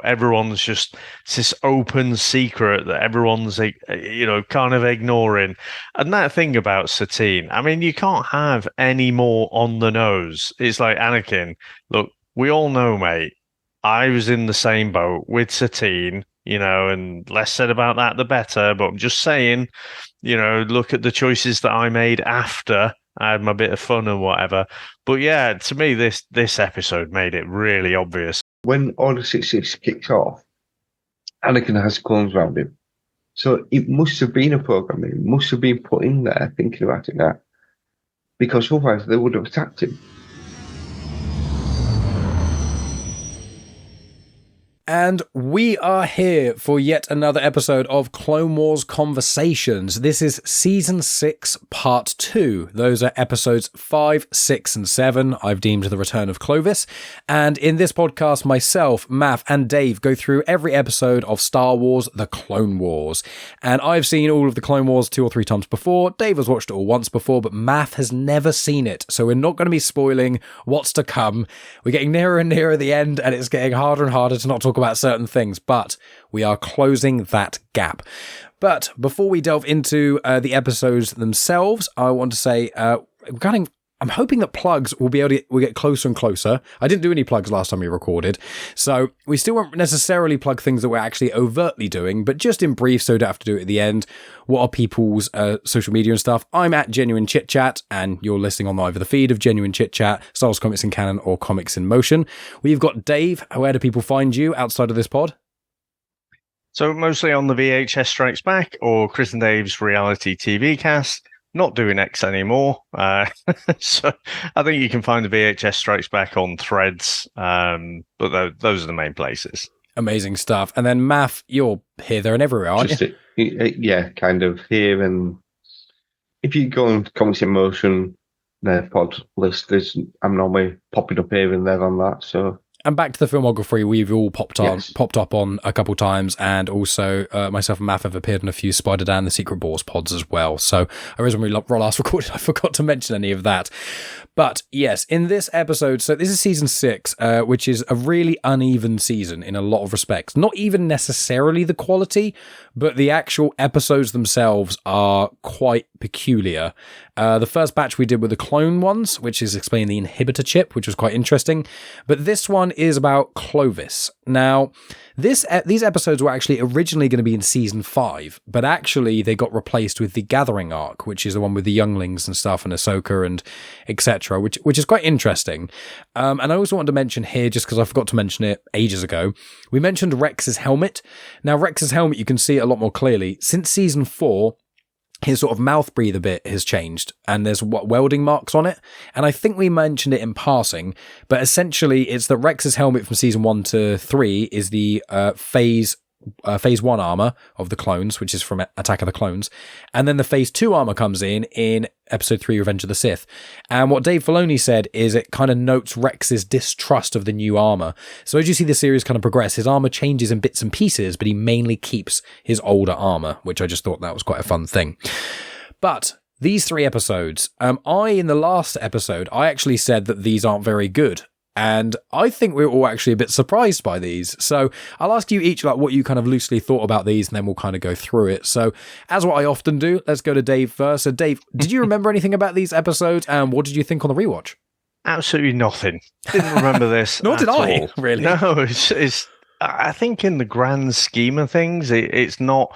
everyone's just it's this open secret that everyone's, kind of ignoring. And that thing about Satine, I mean, you can't have any more on the nose. It's like, Anakin, look, we all know, mate, I was in the same boat with Satine, and less said about that, the better. But I'm just saying, look at the choices that I made after I had my bit of fun and whatever. But yeah, to me, this episode made it really obvious. When Order 66 kicks off, Anakin has clones around him. So it must have been a program. It must have been put in there, thinking about it now. Because otherwise they would have attacked him. And we are here for yet another episode of Clone Wars Conversations. This is Season 6, Part 2. Those are episodes 5, 6, and 7. I've deemed The Return of Clovis. And in this podcast, myself, Maff, and Dave go through every episode of Star Wars The Clone Wars. And I've seen all of The Clone Wars 2 or 3 times before. Dave has watched it all once before, but Maff has never seen it. So we're not going to be spoiling what's to come. We're getting nearer and nearer the end, and it's getting harder and harder to not talk about certain things, but we are closing that gap. But before we delve into the episodes themselves, I want to say I'm hoping that plugs will get closer and closer. I didn't do any plugs last time we recorded, so we still won't necessarily plug things that we're actually overtly doing, but just in brief, so we don't have to do it at the end. What are people's social media and stuff? I'm at Genuine Chit-Chat, and you're listening on either the feed of Genuine Chit-Chat, Star Wars Comics in Canon, or Comics in Motion. We've got Dave. Where do people find you outside of this pod? So mostly on the VHS Strikes Back or Chris and Dave's reality TV cast. Not doing X anymore. So I think you can find the VHS Strikes Back on Threads. But those are the main places. Amazing stuff. And then Maff, you're here, there, and everywhere, aren't you? Yeah, kind of here. And if you go on Comics in Motion, their pod list, I'm normally popping up here and there on that. So. And back to the filmography, we've all popped up on a couple times, and also myself and Maff have appeared in a few Spider-Dan, the Secret Wars pods as well. So I was when we last recorded, I forgot to mention any of that. But yes, in this episode, so this is season 6, which is a really uneven season in a lot of respects. Not even necessarily the quality, but the actual episodes themselves are quite peculiar. The first batch we did were the clone ones, which is explaining the inhibitor chip, which was quite interesting. But this one is about Clovis. Now, these episodes were actually originally going to be in season 5, but actually they got replaced with the Gathering arc, which is the one with the younglings and stuff, and Ahsoka and etc., which is quite interesting. And I also wanted to mention here, just because I forgot to mention it ages ago, we mentioned Rex's helmet. Now, Rex's helmet, you can see it a lot more clearly. Since season 4, his sort of mouth breather bit has changed, and there's welding marks on it. And I think we mentioned it in passing, but essentially it's that Rex's helmet from season 1 to 3 is the phase 1 armor of the clones, which is from Attack of the Clones. And then the phase 2 armor comes in episode 3, Revenge of the Sith. And what Dave Filoni said is it kind of notes Rex's distrust of the new armor. So as you see the series kind of progress, his armor changes in bits and pieces, but he mainly keeps his older armor, which I just thought that was quite a fun thing. But these 3 episodes, in the last episode, I actually said that these aren't very good. And I think we're all actually a bit surprised by these. So I'll ask you each what you kind of loosely thought about these, and then we'll kind of go through it. So as what I often do, let's go to Dave first. So Dave, did you remember anything about these episodes, and what did you think on the rewatch? Absolutely nothing. Didn't remember this. Nor did I, all. really. No, it's. I think in the grand scheme of things, it's not.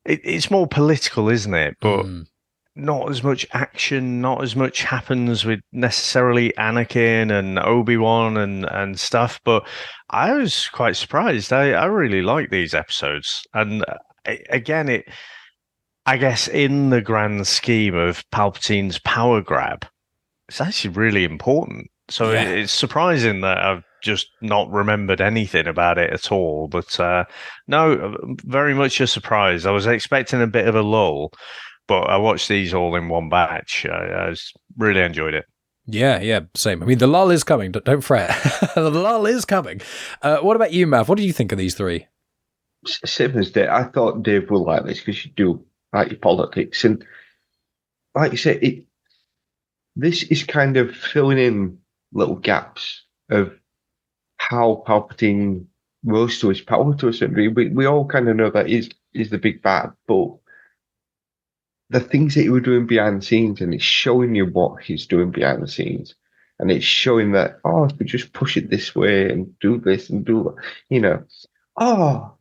It's more political, isn't it? But not as much action, not as much happens with necessarily Anakin and Obi-Wan and stuff. But I was quite surprised. I really like these episodes. And again, I guess in the grand scheme of Palpatine's power grab, it's actually really important. So it's surprising that I've just not remembered anything about it at all. But no, very much a surprise. I was expecting a bit of a lull, but I watched these all in one batch. I really enjoyed it. Yeah, same. I mean, the lull is coming. Don't fret. The lull is coming. What about you, Mav? What did you think of these 3? Same as Dave. I thought Dave would like this because you do like your politics. And like you said, this is kind of filling in little gaps of how Palpatine rose to his power to a certain degree. We all kind of know that he's the big bad, but the things that he was doing behind the scenes, and it's showing you what he's doing behind the scenes, and it's showing that, oh, if we just push it this way and do this and do that, you know, oh,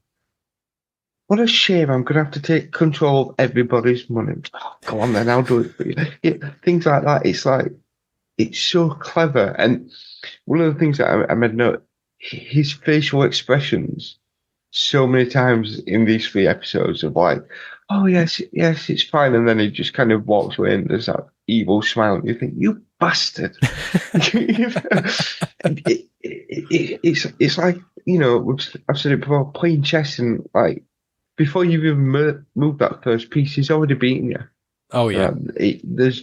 what a shame, I'm going to have to take control of everybody's money. Oh, go on then, I'll do it for you. Yeah, things like that. It's like, it's so clever. And one of the things that I made note, his facial expressions so many times in these 3 episodes of like, oh yes, it's fine, and then he just kind of walks away and there's that evil smile, and you think, you bastard. It's like, you know, I've said it before, playing chess, and like before you've even moved that first piece, he's already beaten you. Oh yeah, it's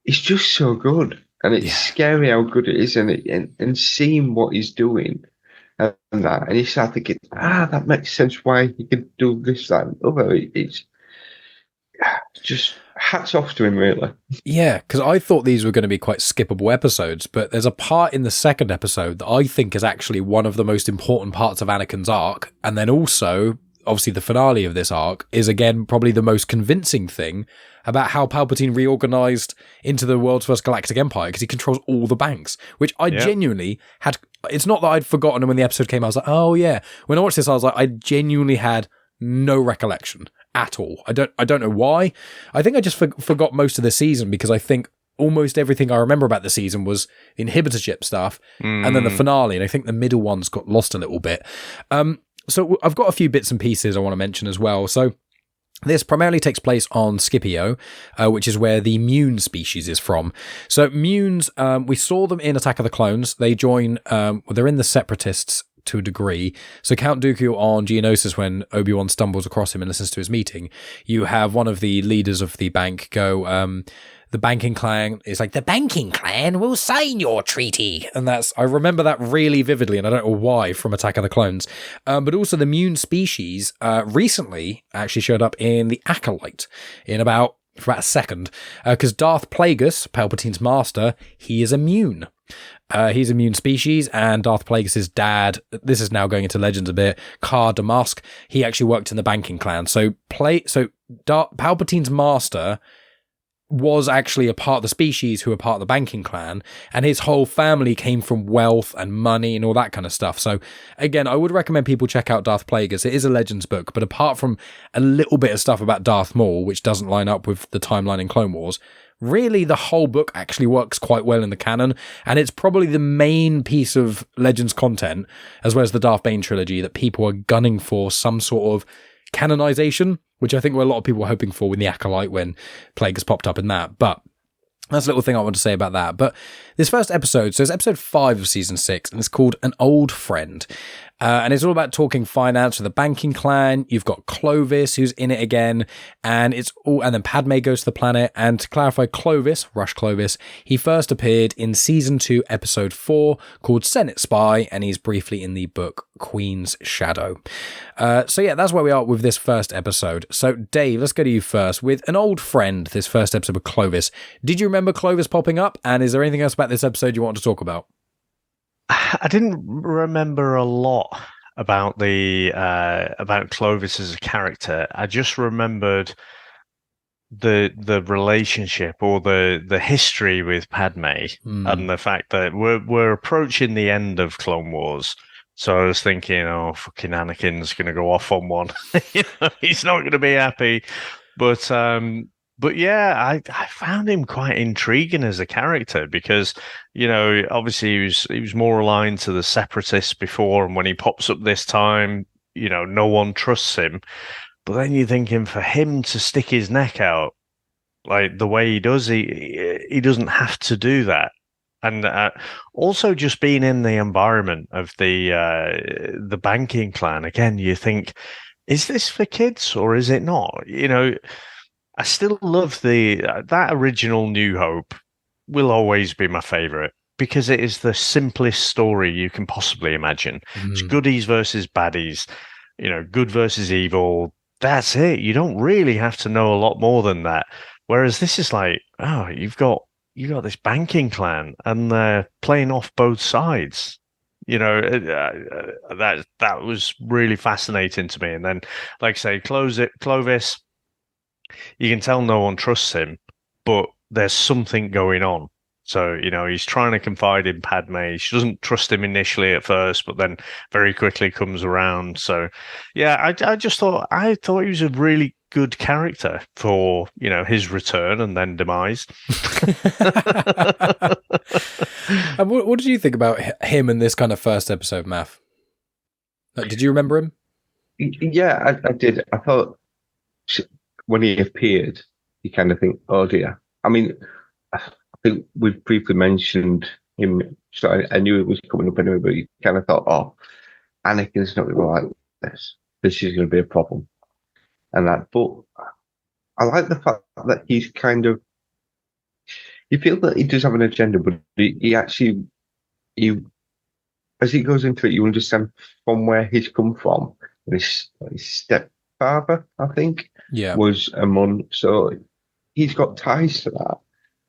just so good, and it's scary how good it is, and seeing what he's doing. And you start thinking, that makes sense why he could do this, that, and other. It's just hats off to him, really. Yeah, because I thought these were going to be quite skippable episodes, but there's a part in the second episode that I think is actually one of the most important parts of Anakin's arc, and then also, obviously, the finale of this arc is, again, probably the most convincing thing about how Palpatine reorganized into the world's first galactic empire, because he controls all the banks, which I genuinely had. It's not that I'd forgotten, and when the episode came, I was like, oh yeah. When I watched this, I was like, I genuinely had no recollection at all. I don't know why. I think I just forgot most of the season, because I think almost everything I remember about the season was inhibitor ship stuff, and then the finale, and I think the middle ones got lost a little bit. So I've got a few bits and pieces I want to mention as well. So this primarily takes place on Scipio, which is where the Muun species is from. So Muuns, we saw them in Attack of the Clones. They join, they're in the Separatists to a degree. So Count Dooku on Geonosis, when Obi-Wan stumbles across him and listens to his meeting, you have one of the leaders of the bank go, the banking clan is like, the banking clan will sign your treaty. And I remember that really vividly, and I don't know why, from Attack of the Clones. But also the Muun species recently actually showed up in The Acolyte for about a second, because Darth Plagueis, Palpatine's master, he is a Muun. He's a Muun species, and Darth Plagueis' dad, this is now going into Legends a bit, Car Damask, he actually worked in the banking clan. So Palpatine's master was actually a part of the species who were part of the banking clan, and his whole family came from wealth and money and all that kind of stuff. So again, I would recommend people check out Darth Plagueis. It is a Legends book, but apart from a little bit of stuff about Darth Maul, which doesn't line up with the timeline in Clone Wars, really the whole book actually works quite well in the canon, and it's probably the main piece of Legends content, as well as the Darth Bane trilogy, that people are gunning for some sort of canonization, which I think a lot of people were hoping for with The Acolyte when Plagueis popped up in that. But that's a little thing I want to say about that. But this first episode, so it's episode 5 of season 6, and it's called An Old Friend. And it's all about talking finance with the banking clan. You've got Clovis, who's in it again, and then Padme goes to the planet. And to clarify, Rush Clovis, he first appeared in season 2, episode 4, called Senate Spy, and he's briefly in the book Queen's Shadow. So yeah, that's where we are with this first episode. So Dave, let's go to you first. With An Old Friend, this first episode with Clovis, did you remember Clovis popping up? And is there anything else about this episode you want to talk about? I didn't remember a lot about about Clovis as a character. I just remembered the relationship or the history with Padme, and the fact that we're approaching the end of Clone Wars. So I was thinking, oh, fucking Anakin's going to go off on one. He's not going to be happy. But yeah, I found him quite intriguing as a character, because, obviously he was more aligned to the Separatists before, and when he pops up this time, no one trusts him. But then you're thinking, for him to stick his neck out like the way he does, he doesn't have to do that. And also just being in the environment of the banking clan, again, you think, is this for kids or is it not? I still love that original New Hope will always be my favorite, because it is the simplest story you can possibly imagine. It's goodies versus baddies, good versus evil. That's it. You don't really have to know a lot more than that. Whereas this is like, oh, you've got this banking clan and they're playing off both sides. That was really fascinating to me. And then, like I say, Clovis, you can tell no one trusts him, but there's something going on. So, he's trying to confide in Padme. She doesn't trust him initially at first, but then very quickly comes around. So, yeah, I just thought he was a really good character for, his return and then demise. And what did you think about him in this kind of first episode, Maff? Did you remember him? Yeah, I did. I thought when he appeared, you kind of think, oh dear. I mean, I think we briefly mentioned him, so I knew it was coming up anyway, but you kind of thought, oh, Anakin's not going to like this. This is going to be a problem. And that, but I like the fact that he's kind of, you feel that he does have an agenda, but he actually, as he goes into it, you understand from where he's come from. His stepfather, I think, was a Muun, so he's got ties to that,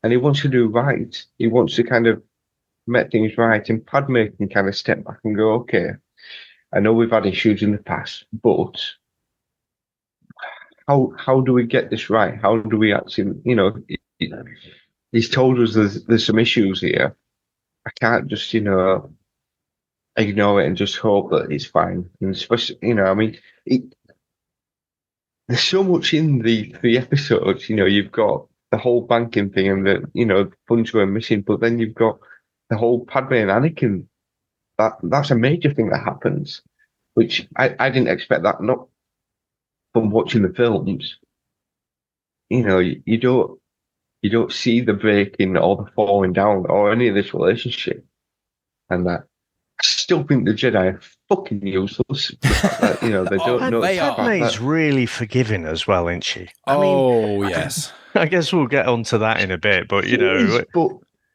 and he wants to do right. He wants to kind of make things right, and Padme can kind of step back and go, okay, I know we've had issues in the past, but how do we get this right? How do we actually, he's told us there's some issues here. I can't just, ignore it and just hope that it's fine. And especially, there's so much in the 3 episodes. You've got the whole banking thing and the, funds going missing, but then you've got the whole Padme and Anakin. That's a major thing that happens, which I didn't expect that, not from watching the films. You don't see the breaking or the falling down or any of this relationship, and that. I still think the Jedi are fucking useless. They don't know. Padme's really forgiving as well, isn't she? Yes. I guess we'll get onto that in a bit, but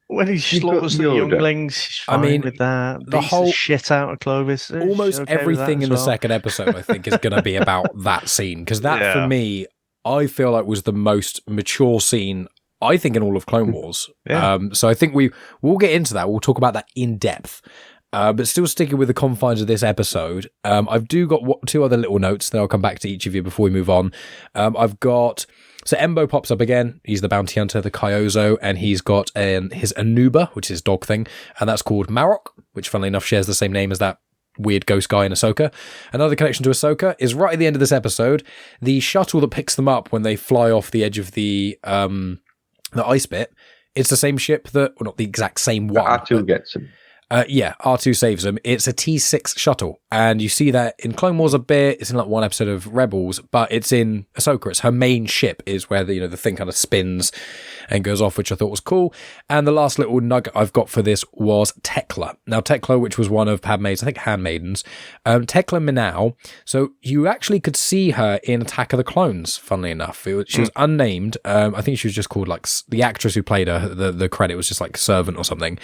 when he slaughters the younglings, he's fine with that. The whole shit out of Clovis. Almost everything in the second episode, I think, is going to be about that scene, because that for me, I feel like was the most mature scene, I think, in all of Clone Wars. So I think we'll get into that. We'll talk about that in depth. But still sticking with the confines of this episode, I've got 2 other little notes, then I'll come back to each of you before we move on. So Embo pops up again. He's the bounty hunter, the Kyozo, and he's got his Anuba, which is his dog thing, and that's called Marok, which funnily enough shares the same name as that weird ghost guy in Ahsoka. Another connection to Ahsoka is right at the end of this episode, the shuttle that picks them up when they fly off the edge of the ice bit. It's the same ship not the exact same one. R2 gets him. R2 saves him. It's a T6 shuttle, and you see that in Clone Wars a bit. It's in like one episode of Rebels, but it's in Ahsoka. It's her main ship is where the thing kind of spins and goes off, which I thought was cool. And the last little nugget I've got for this was Teckla. Now Teckla, which was one of Padme's, I think, handmaidens, Teckla Minnau. So you actually could see her in Attack of the Clones. Funnily enough, she was unnamed. I think she was just called like the actress who played her. The credit was just like servant or something.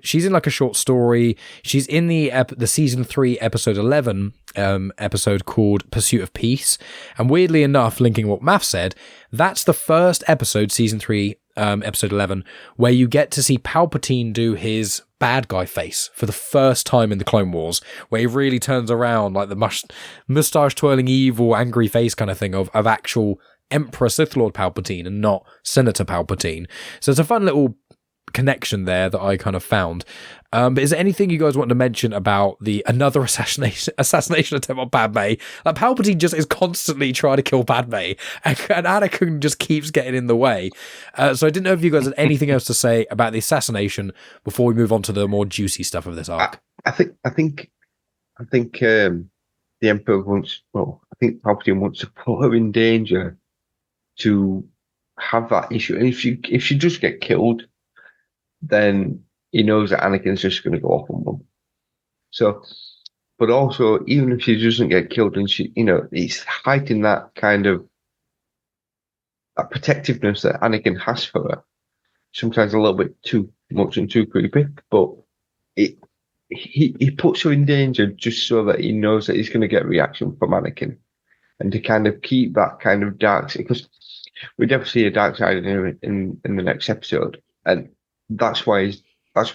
She's in like a short story. She's in the season 3 episode 11 episode called Pursuit of Peace, and weirdly enough, linking what Maff said, that's the first episode, season 3 episode 11, where you get to see Palpatine do his bad guy face for the first time in the Clone Wars, where he really turns around like the mustache twirling evil angry face kind of thing of actual Emperor Sith Lord Palpatine and not Senator Palpatine. So it's a fun little connection there that I kind of found. But is there anything you guys want to mention about another assassination attempt on Padme? Like Palpatine just is constantly trying to kill Padme, and Anakin just keeps getting in the way. So I didn't know if you guys had anything else to say about the assassination before we move on to the more juicy stuff of this arc. I think the Emperor wants. Well, I think Palpatine wants to put her in danger to have that issue, and if she does get killed, then he knows that Anakin's just going to go off on one. So, but also, even if she doesn't get killed, and it's hiding that kind of that protectiveness that Anakin has for her. Sometimes a little bit too much and too creepy, but he puts her in danger just so that he knows that he's going to get reaction from Anakin, and to kind of keep that kind of dark side, because we definitely see a dark side in the next episode, and that's why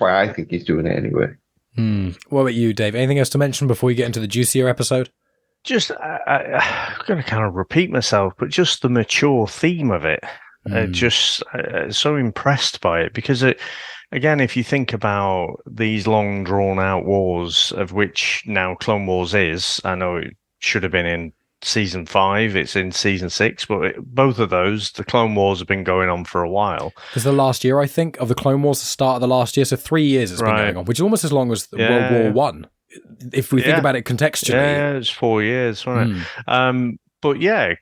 I think he's doing it anyway. What about you, Dave? Anything else to mention before we get into the juicier episode? Just, I'm going to kind of repeat myself, but just the mature theme of it. Just so impressed by it because again, if you think about these long drawn out wars, of which now Clone Wars is, I know it should have been in season 5, it's in season 6, but both of those, the Clone Wars have been going on for a while. Because the last year, I think, of the Clone Wars, the start of the last year, so 3 years it's been going on, which is almost as long as World War One. If we think about it contextually. Yeah, it's 4 years, wasn't it? But yeah,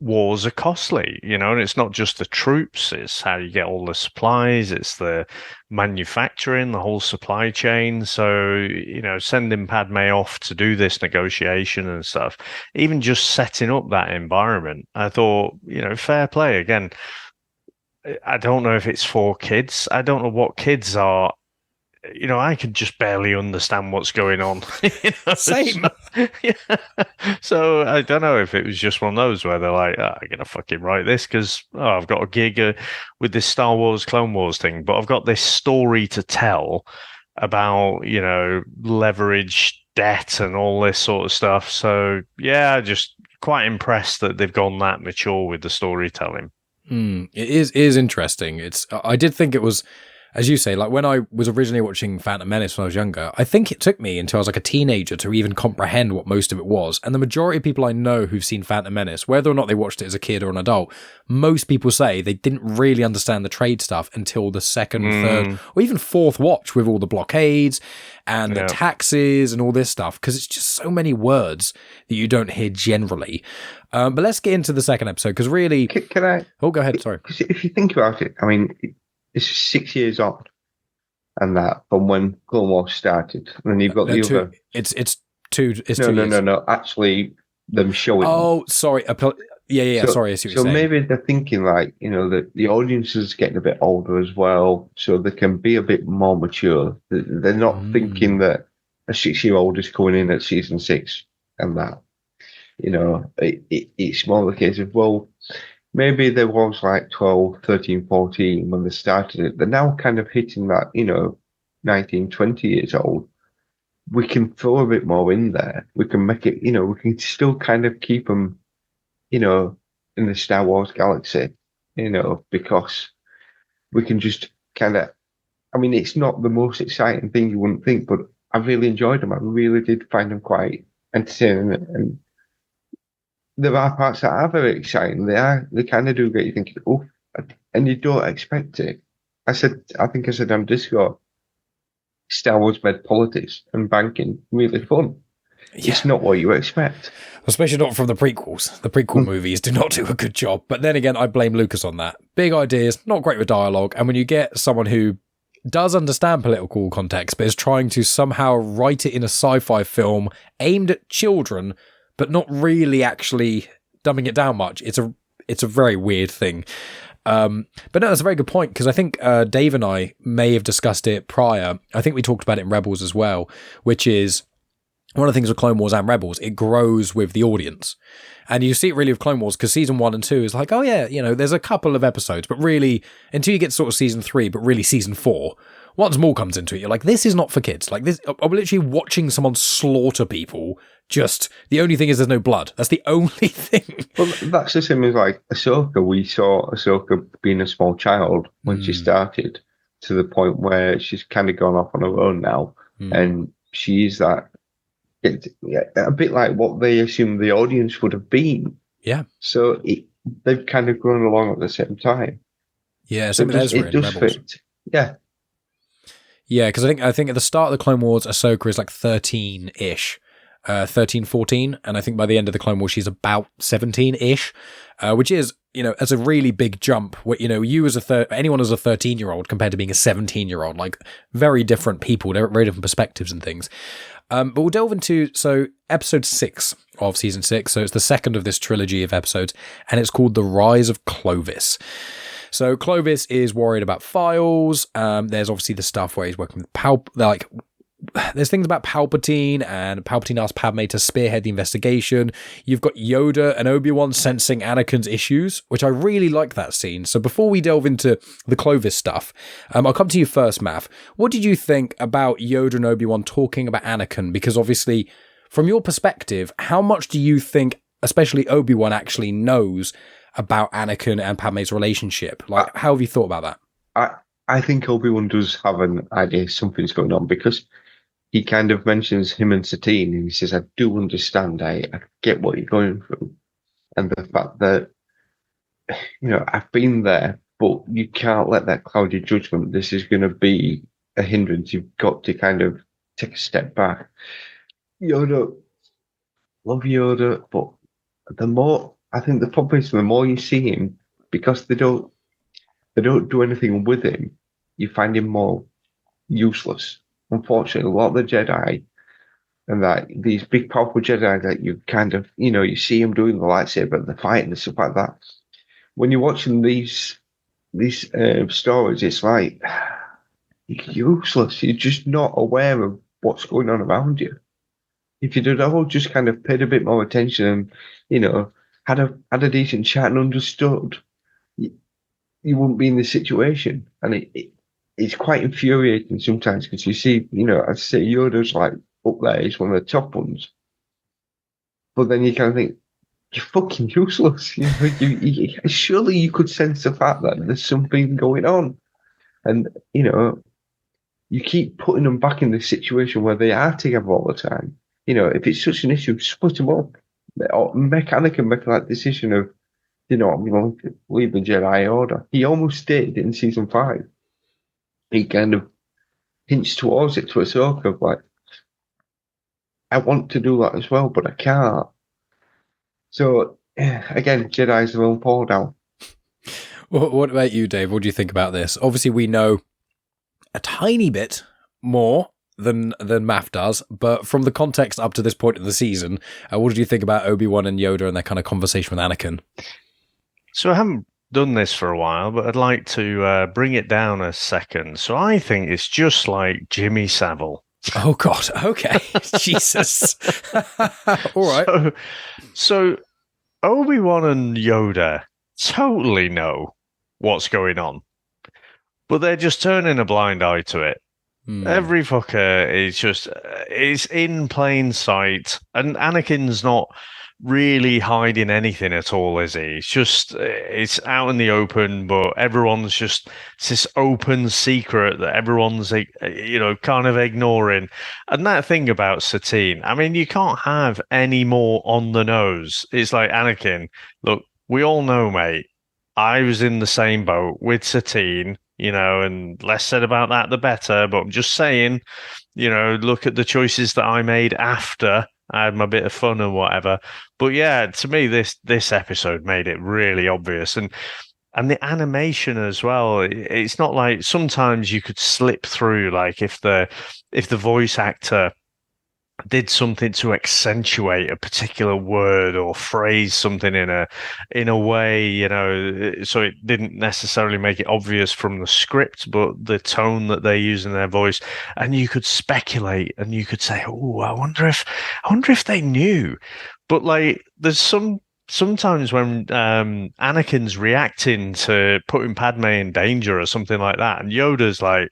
wars are costly, and it's not just the troops, it's how you get all the supplies, it's the manufacturing, the whole supply chain. So, sending Padme off to do this negotiation and stuff, even just setting up that environment, I thought, fair play. Again, I don't know if it's for kids. I don't know what kids are. I can just barely understand what's going on. Same. So I don't know if it was just one of those where they're like, I'm going to fucking write this because I've got a gig with this Star Wars, Clone Wars thing, but I've got this story to tell about, leverage, debt and all this sort of stuff. So yeah, just quite impressed that they've gone that mature with the storytelling. It is interesting. I did think it was, as you say, like when I was originally watching Phantom Menace when I was younger, I think it took me until I was like a teenager to even comprehend what most of it was. And the majority of people I know who've seen Phantom Menace, whether or not they watched it as a kid or an adult, most people say they didn't really understand the trade stuff until the second, third, or even fourth watch with all the blockades and the taxes and all this stuff, because it's just so many words that you don't hear generally. But let's get into the second episode, because really... Can I... Oh, go ahead, sorry. If you think about it, I mean... It's 6 years on, and that from when Clone Wars started, and then you've got the other. It's 2 years. No. Actually, them showing. Oh, sorry. Yeah. Sorry, I see what you're saying. So maybe they're thinking like that the audience is getting a bit older as well, so they can be a bit more mature. They're not thinking that a 6-year-old is coming in at season 6 and that. It's more the case of, well, maybe there was like 12, 13, 14 when they started it. They're now kind of hitting that, 19, 20 years old. We can throw a bit more in there. We can make it, we can still kind of keep them, in the Star Wars galaxy, because we can just kind of, it's not the most exciting thing you wouldn't think, but I really enjoyed them. I really did find them quite entertaining, and there are parts that are very exciting. They kind of do get you thinking, oh, and you don't expect it. I think I said on Discord, Star Wars made politics and banking really fun. Yeah. It's not what you expect. Especially not from the prequels. The prequel movies do not do a good job. But then again, I blame Lucas on that. Big ideas, not great with dialogue. And when you get someone who does understand political context, but is trying to somehow write it in a sci-fi film aimed at children, but not really actually dumbing it down much. It's a very weird thing. But no, that's a very good point, because I think Dave and I may have discussed it prior. I think we talked about it in Rebels as well, which is one of the things with Clone Wars and Rebels, it grows with the audience. And you see it really with Clone Wars, because season 1 and 2 is like, oh yeah, there's a couple of episodes, but really, until you get sort of season 3, but really season 4, once more comes into it, you're like, this is not for kids. Like this, I'm literally watching someone slaughter people. Just the only thing is there's no blood. That's the only thing. Well, that's the same as like Ahsoka. We saw Ahsoka being a small child when she started, to the point where she's kind of gone off on her own now, and she's that. A bit like what they assumed the audience would have been. Yeah. So they've kind of grown along at the same time. Yeah, so it does fit. Yeah. Yeah, because I think at the start of the Clone Wars, Ahsoka is like 13-ish. 13, 14, and I think by the end of the Clone Wars she's about 17-ish, which is, as a really big jump. Where, you as anyone as a 13-year-old compared to being a 17-year-old, like very different people, very different perspectives and things. But we'll delve into episode 6 of season 6. So it's the second of this trilogy of episodes, and it's called The Rise of Clovis. So Clovis is worried about files. There's obviously the stuff where he's working with there's things about Palpatine, and Palpatine asked Padme to spearhead the investigation. You've got Yoda and Obi-Wan sensing Anakin's issues, which I really like that scene. So before we delve into the Clovis stuff, I'll come to you first, Maff. What did you think about Yoda and Obi-Wan talking about Anakin? Because obviously, from your perspective, how much do you think, especially Obi-Wan, actually knows about Anakin and Padme's relationship? Like, how have you thought about that? I think Obi-Wan does have an idea something's going on, because he kind of mentions him and Satine, and he says, I do understand, I get what you're going through. And the fact that, I've been there, but you can't let that cloud your judgment. This is going to be a hindrance. You've got to kind of take a step back. Yoda, love Yoda, but I think the problem is the more you see him, because they don't do anything with him, you find him more useless. Unfortunately, a lot of the Jedi and that these big powerful Jedi that you kind of, you see them doing the lightsaber and the fighting and stuff like that. When you're watching these stories, it's like you're useless. You're just not aware of what's going on around you. If you'd all just kind of paid a bit more attention and, had a decent chat and understood, you wouldn't be in this situation. And it's quite infuriating sometimes, because you see, I'd say Yoda's like up there, he's one of the top ones. But then you kind of think, you're fucking useless. Surely you could sense the fact that there's something going on. And, you keep putting them back in this situation where they are together all the time. If it's such an issue, split them up. Or make Anakin make that decision of, I'm going to leave the Jedi Order. He almost did in season 5. He kind of hints towards it to Ahsoka of like, I want to do that as well, but I can't. So, again, Jedi's their own fall down. What about you, Dave? What do you think about this? Obviously, we know a tiny bit more than Maff does, but from the context up to this point in the season, what did you think about Obi-Wan and Yoda and their kind of conversation with Anakin? So I haven't done this for a while, but I'd like to bring it down a second. So I think it's just like Jimmy Savile. Oh, God. Okay. Jesus. All right. So Obi-Wan and Yoda totally know what's going on, but they're just turning a blind eye to it. Every fucker is in plain sight, and Anakin's not really hiding anything at all, is he? It's out in the open, but everyone's it's this open secret that everyone's, kind of ignoring. And that thing about Satine, I mean, you can't have any more on the nose. It's like, Anakin, look, we all know, mate, I was in the same boat with Satine, and less said about that, the better. But I'm just saying, look at the choices that I made after I had my bit of fun and whatever. But yeah, to me, this episode made it really obvious. And the animation as well. It's not like sometimes you could slip through, like if the voice actor did something to accentuate a particular word or phrase something in a way, so it didn't necessarily make it obvious from the script, but the tone that they use in their voice, and you could speculate and you could say, oh, I wonder if they knew. But like, there's sometimes when Anakin's reacting to putting Padme in danger or something like that, and Yoda's like,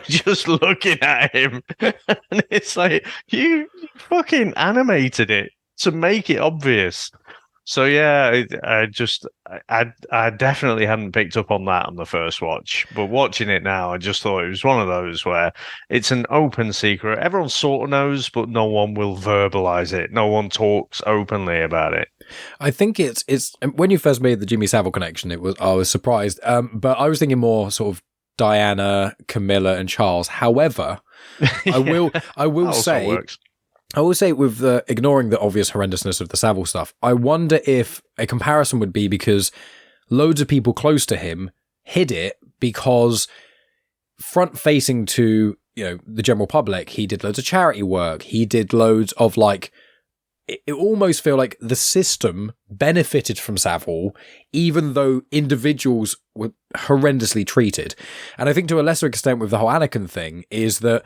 just looking at him, and it's like, you fucking animated it to make it obvious. So yeah, I definitely hadn't picked up on that on the first watch, but watching it now, I just thought it was one of those where it's an open secret. Everyone sort of knows, but no one will verbalize it. No one talks openly about it. I think it's when you first made the Jimmy Savile connection, I was surprised, but I was thinking more sort of Diana, Camilla, and Charles. However, I will say with ignoring the obvious horrendousness of the Savile stuff, I wonder if a comparison would be because loads of people close to him hid it because front facing to the general public, he did loads of charity work. He did loads of it almost feel like the system benefited from Savile, even though individuals were horrendously treated. And I think to a lesser extent with the whole Anakin thing is that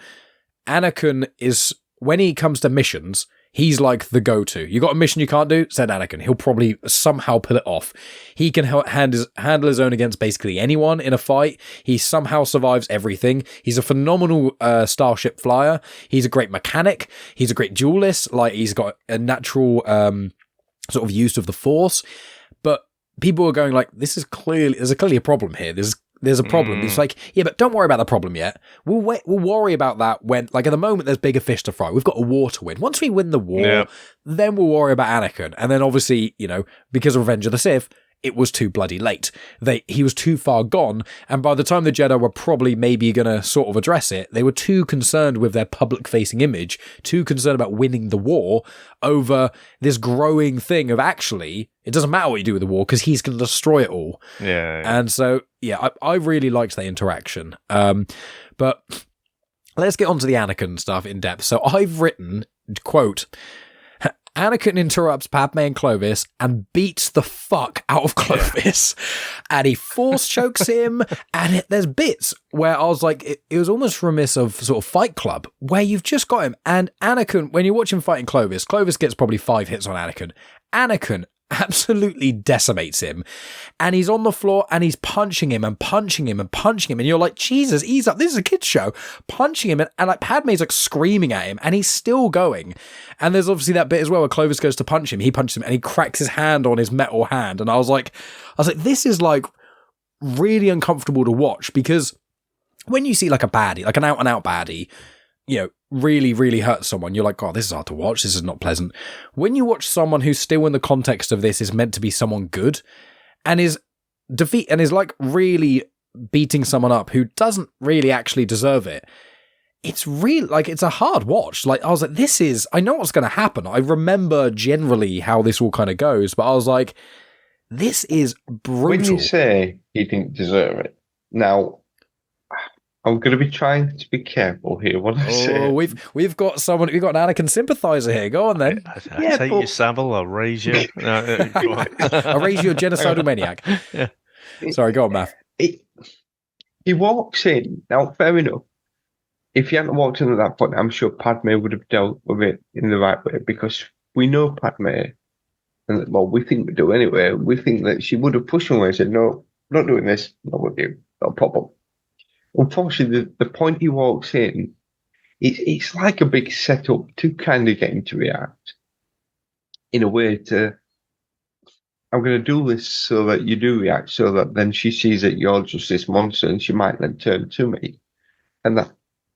Anakin is, when he comes to missions, he's like the go-to. You got a mission you can't do? Send Anakin. He'll probably somehow pull it off. He can handle his own against basically anyone in a fight. He somehow survives everything. He's a phenomenal starship flyer. He's a great mechanic. He's a great duelist. Like, he's got a natural sort of use of the Force. But people are going like, there's clearly a problem here. There's a problem. It's like, yeah, but don't worry about the problem yet. We'll worry about that when, like, at the moment, there's bigger fish to fry. We've got a war to win. Once we win the war, then we'll worry about Anakin. And then obviously, because of Revenge of the Sith, it was too bloody late. He was too far gone, and by the time the Jedi were probably maybe going to sort of address it, they were too concerned with their public-facing image, too concerned about winning the war over this growing thing of actually, it doesn't matter what you do with the war because he's going to destroy it all. Yeah. And so, yeah, I really liked that interaction. But let's get on to the Anakin stuff in depth. So I've written, quote, Anakin interrupts Padme and Clovis and beats the fuck out of Clovis. And he force chokes him. And there's bits where I was like, it was almost remiss of sort of Fight Club, where you've just got him. And Anakin, when you watch him fighting Clovis gets probably 5 hits on Anakin. Anakin absolutely decimates him, and he's on the floor and he's punching him and punching him and punching him, and you're like, Jesus, ease up, this is a kid's show. Punching him, and like Padme's like screaming at him, and he's still going. And there's obviously that bit as well where Clovis goes to punch him, he punches him and he cracks his hand on his metal hand, and I was like, this is like really uncomfortable to watch, because when you see like a baddie, like an out and out baddie, really, really hurt someone, you're like, God, this is hard to watch. This is not pleasant. When you watch someone who's still in the context of this is meant to be someone good and is like really beating someone up who doesn't really actually deserve it, it's really like, it's a hard watch. Like, I was like, I know what's going to happen. I remember generally how this all kind of goes, but I was like, this is brutal. When you say he didn't deserve it, now, I'm going to be trying to be careful here when I say. We've got an Anakin sympathizer here. Go on then. I take your sabble. I'll raise you. I'll raise you a genocidal maniac. Yeah. Sorry, go on, Maff. He walks in. Now, fair enough. If he hadn't walked in at that point, I'm sure Padme would have dealt with it in the right way, because we know Padme, and well, we think we do anyway. We think that she would have pushed him away and said, "No, I'm not doing this. Not with you. No problem." Unfortunately, the point he walks in, it's like a big setup to kind of get him to react in a way to, I'm going to do this so that you do react, so that then she sees that you're just this monster and she might then turn to me. And that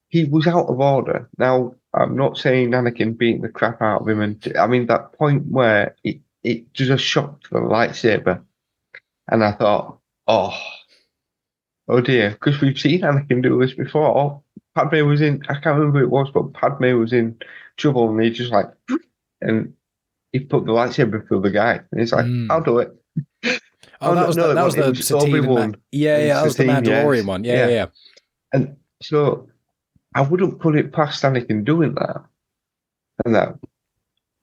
he was out of order. Now, I'm not saying Anakin beating the crap out of him. And I mean, that point where it just shocked the lightsaber. And I thought, oh dear, because we've seen Anakin do this before. Padme was in, I can't remember who it was, but Padme was in trouble and he just like, and he put the lightsaber through the guy. And he's like, I'll do it. That was the Satine. That was the Mandalorian one. Yeah. And so I wouldn't put it past Anakin doing that. And that.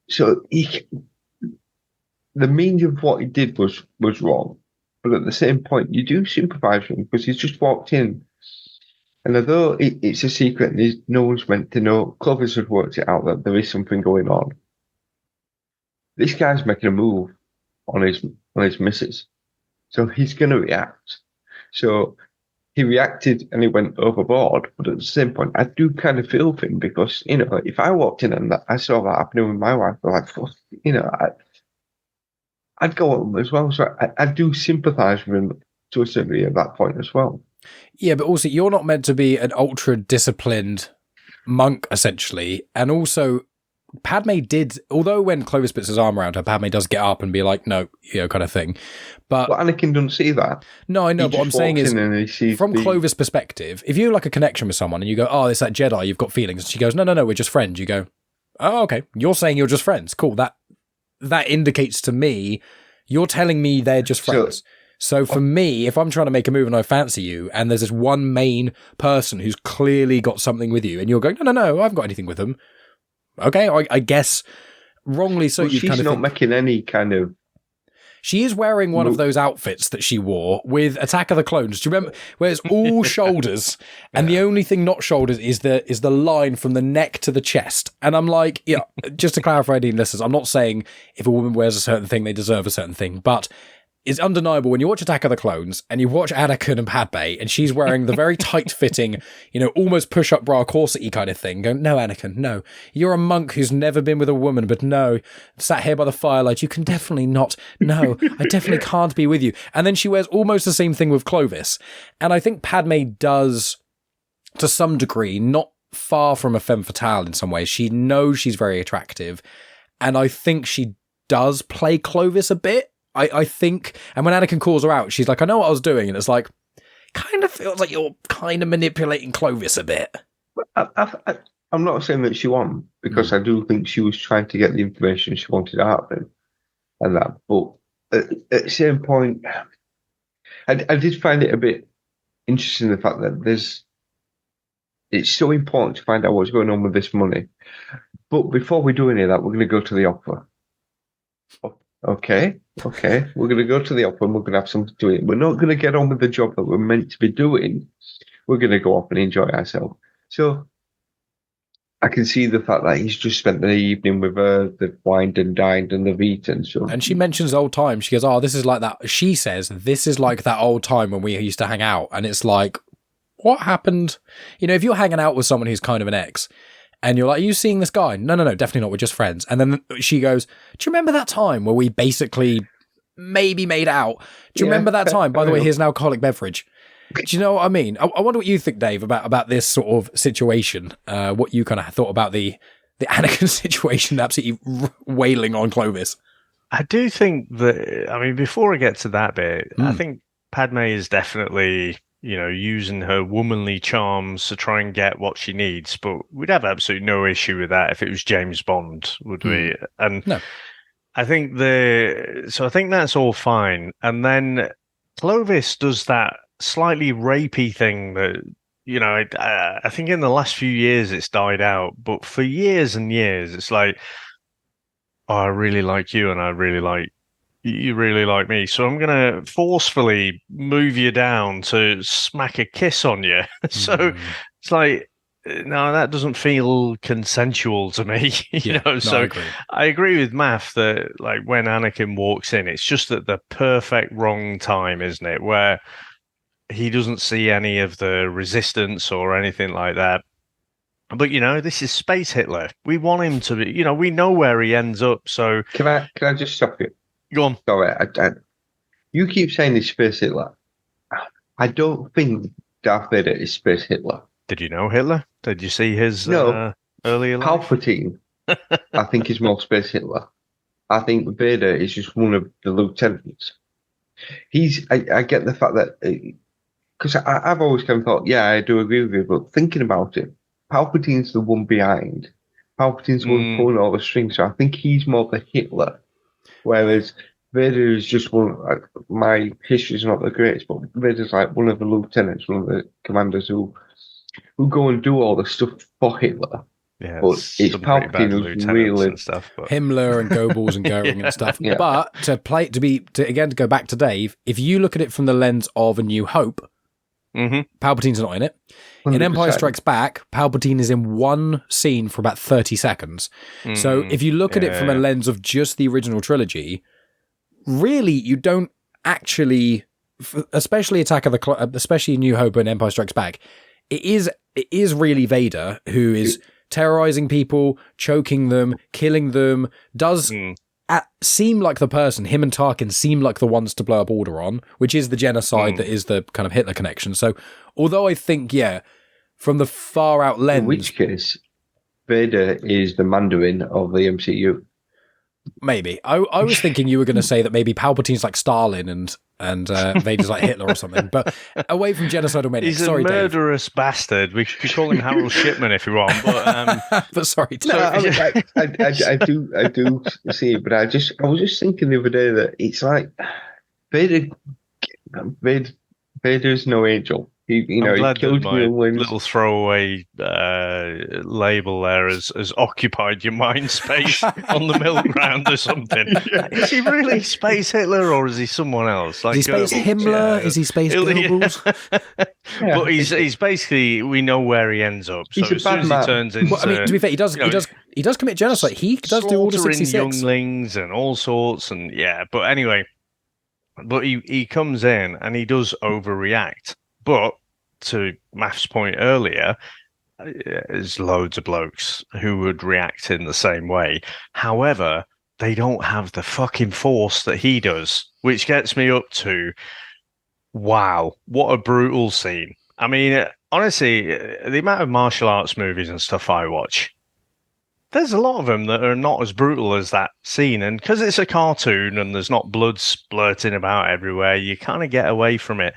So the meaning of what he did was wrong. But at the same point, you do sympathise with him because he's just walked in. And although it's a secret and no one's meant to know, Clovis has worked it out that there is something going on. This guy's making a move on his missus. So he's going to react. So he reacted and he went overboard. But at the same point, I do kind of feel for him because, if I walked in and I saw that happening with my wife, I'm like, I'd go at him as well. So I do sympathise with him to a certain degree at that point as well. Yeah, but also you're not meant to be an ultra-disciplined monk, essentially. And also, Padme did, although when Clovis puts his arm around her, Padme does get up and be like, no, kind of thing. But Anakin doesn't see that. No, I know, but what I'm saying is, from Clovis' perspective, if you have like a connection with someone and you go, oh, it's that Jedi, you've got feelings. And she goes, no, we're just friends. You go, oh, okay. You're saying you're just friends. Cool. That indicates to me, you're telling me they're just friends. So for me, if I'm trying to make a move and I fancy you, and there's this one main person who's clearly got something with you, and you're going, no, I haven't got anything with them. Okay, I guess wrongly so. Well, she's not making any kind of. She is wearing one of those outfits that she wore with Attack of the Clones. Do you remember? Where it's all shoulders, and the only thing not shoulders is the line from the neck to the chest. And I'm like, yeah, just to clarify, Dean listeners, I'm not saying if a woman wears a certain thing, they deserve a certain thing, but it's undeniable when you watch Attack of the Clones and you watch Anakin and Padme, and she's wearing the very tight-fitting, almost push-up bra corset-y kind of thing. Going, no, Anakin, no. You're a monk who's never been with a woman, but no, sat here by the firelight, you can definitely not. No, I definitely can't be with you. And then she wears almost the same thing with Clovis. And I think Padme does, to some degree, not far from a femme fatale in some ways. She knows she's very attractive, and I think she does play Clovis a bit. I think, and when Anakin calls her out, she's like, I know what I was doing, and it's like, kind of feels like you're kind of manipulating Clovis a bit. I'm not saying that she won, because I do think she was trying to get the information she wanted out of him, and that, but at the same point, I did find it a bit interesting, the fact that it's so important to find out what's going on with this money. But before we do any of that, we're going to go to the opera. Okay, we're going to go to the opera and we're going to have something to eat. We're not going to get on with the job that we're meant to be doing. We're going to go off and enjoy ourselves. So I can see the fact that he's just spent the evening with her, they've wined and dined and they've eaten. So. And she mentions old times. She goes, oh, this is like that. She says, this is like that old time when we used to hang out. And it's like, what happened? If you're hanging out with someone who's kind of an ex, and you're like, are you seeing this guy? No, definitely not. We're just friends. And then she goes, do you remember that time where we basically maybe made out? Do you remember that time? By the way, here's an alcoholic beverage. Do you know what I mean? I wonder what you think, Dave, about this sort of situation. What you kind of thought about the Anakin situation, absolutely wailing on Clovis. I do think that, before I get to that bit, I think Padme is definitely, using her womanly charms to try and get what she needs. But we'd have absolutely no issue with that if it was James Bond, would we? And no. I think that's all fine. And then Clovis does that slightly rapey thing that, I think in the last few years it's died out. But for years and years, it's like, oh, I really like you and you really like me, so I'm going to forcefully move you down to smack a kiss on you. So it's like, no, that doesn't feel consensual to me, So I agree with Maff that, like, when Anakin walks in, it's just at the perfect wrong time, isn't it? Where he doesn't see any of the resistance or anything like that. But, this is Space Hitler. We want him to be, we know where he ends up. So can I just stop you? Go on. Sorry, you keep saying he's Space Hitler. I don't think Darth Vader is Space Hitler. Did you know Hitler? Did you see his earlier life? Palpatine, I think, is more Space Hitler. I think Vader is just one of the lieutenants. I get the fact that, because I've always kind of thought, yeah, I do agree with you, but thinking about it, Palpatine's the one behind. Palpatine's the one pulling all the strings, so I think he's more the Hitler. Whereas Vader is just one. My history's not the greatest, but Vader's like one of the lieutenants, one of the commanders who go and do all the stuff for Hitler. Yeah, but it's Palpatine who's really and stuff. But. Himmler and Goebbels and Goering and stuff. Yeah. But to go back to Dave, if you look at it from the lens of A New Hope, Palpatine's not in it. 100%. In Empire Strikes Back, Palpatine is in one scene for about 30 seconds. So if you look at it from a lens of just the original trilogy, really you don't actually, especially especially New Hope and Empire Strikes Back, it is really Vader who is terrorizing people, choking them, killing them, does seem like the person. Him and Tarkin seem like the ones to blow up Alderaan, which is the genocide that is the kind of Hitler connection. So although I think, from the far out lens... In which case, Vader is the Mandarin of the MCU. Maybe. I was thinking you were going to say that maybe Palpatine's like Stalin and Vader's like Hitler or something. But away from genocidal menace. He's a murderous bastard. We could call him Harold Shipman if you want. But, but sorry. No, I do see it, but I was just thinking the other day that it's like Vader's no angel. He glad killed that my younglings. little throwaway label there has occupied your mind space on the middle ground or something. Yeah. Is he really Space Hitler or is he someone else? Is he Space Himmler? Is he Space Goebbels? Yeah. But he's basically, we know where he ends up. So He's a bad man. He turns into, well, I mean, to be fair, he does commit genocide. He does do Order 66. Younglings and all sorts, and yeah. But anyway, he comes in and he does overreact. But to Maff's point earlier, there's loads of blokes who would react in the same way. However, they don't have the fucking force that he does, which gets me up to, wow, what a brutal scene. I mean, honestly, the amount of martial arts movies and stuff I watch, there's a lot of them that are not as brutal as that scene. And because it's a cartoon and there's not blood splurting about everywhere, you kind of get away from it.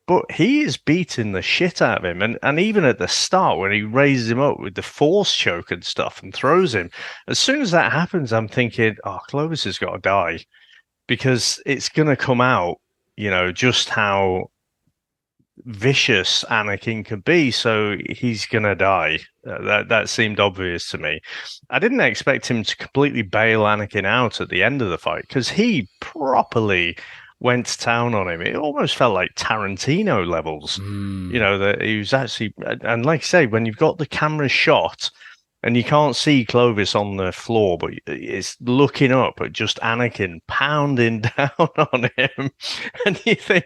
But he is beating the shit out of him. And even at the start, when he raises him up with the force choke and stuff and throws him, as soon as that happens, I'm thinking, oh, Clovis has got to die. Because it's going to come out, just how vicious Anakin could be. So he's going to die. That seemed obvious to me. I didn't expect him to completely bail Anakin out at the end of the fight because he properly went to town on him. It almost felt like Tarantino levels, that he was actually, and like I say, when you've got the camera shot and you can't see Clovis on the floor, but it's looking up at just Anakin pounding down on him. And you think,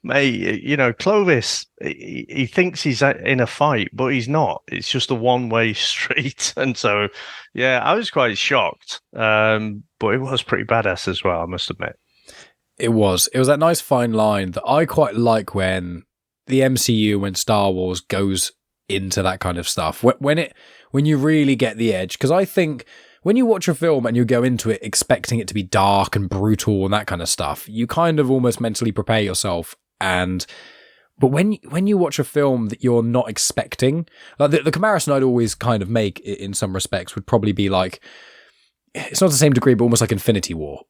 mate, Clovis, he thinks he's in a fight, but he's not. It's just a one-way street. And so, yeah, I was quite shocked. But it was pretty badass as well, I must admit. It was that nice fine line that I quite like when the MCU, when Star Wars goes into that kind of stuff, when you really get the edge. Because I think when you watch a film and you go into it expecting it to be dark and brutal and that kind of stuff, you kind of almost mentally prepare yourself. But when you watch a film that you're not expecting, like the comparison I'd always kind of make in some respects would probably be like, it's not the same degree, but almost like Infinity War.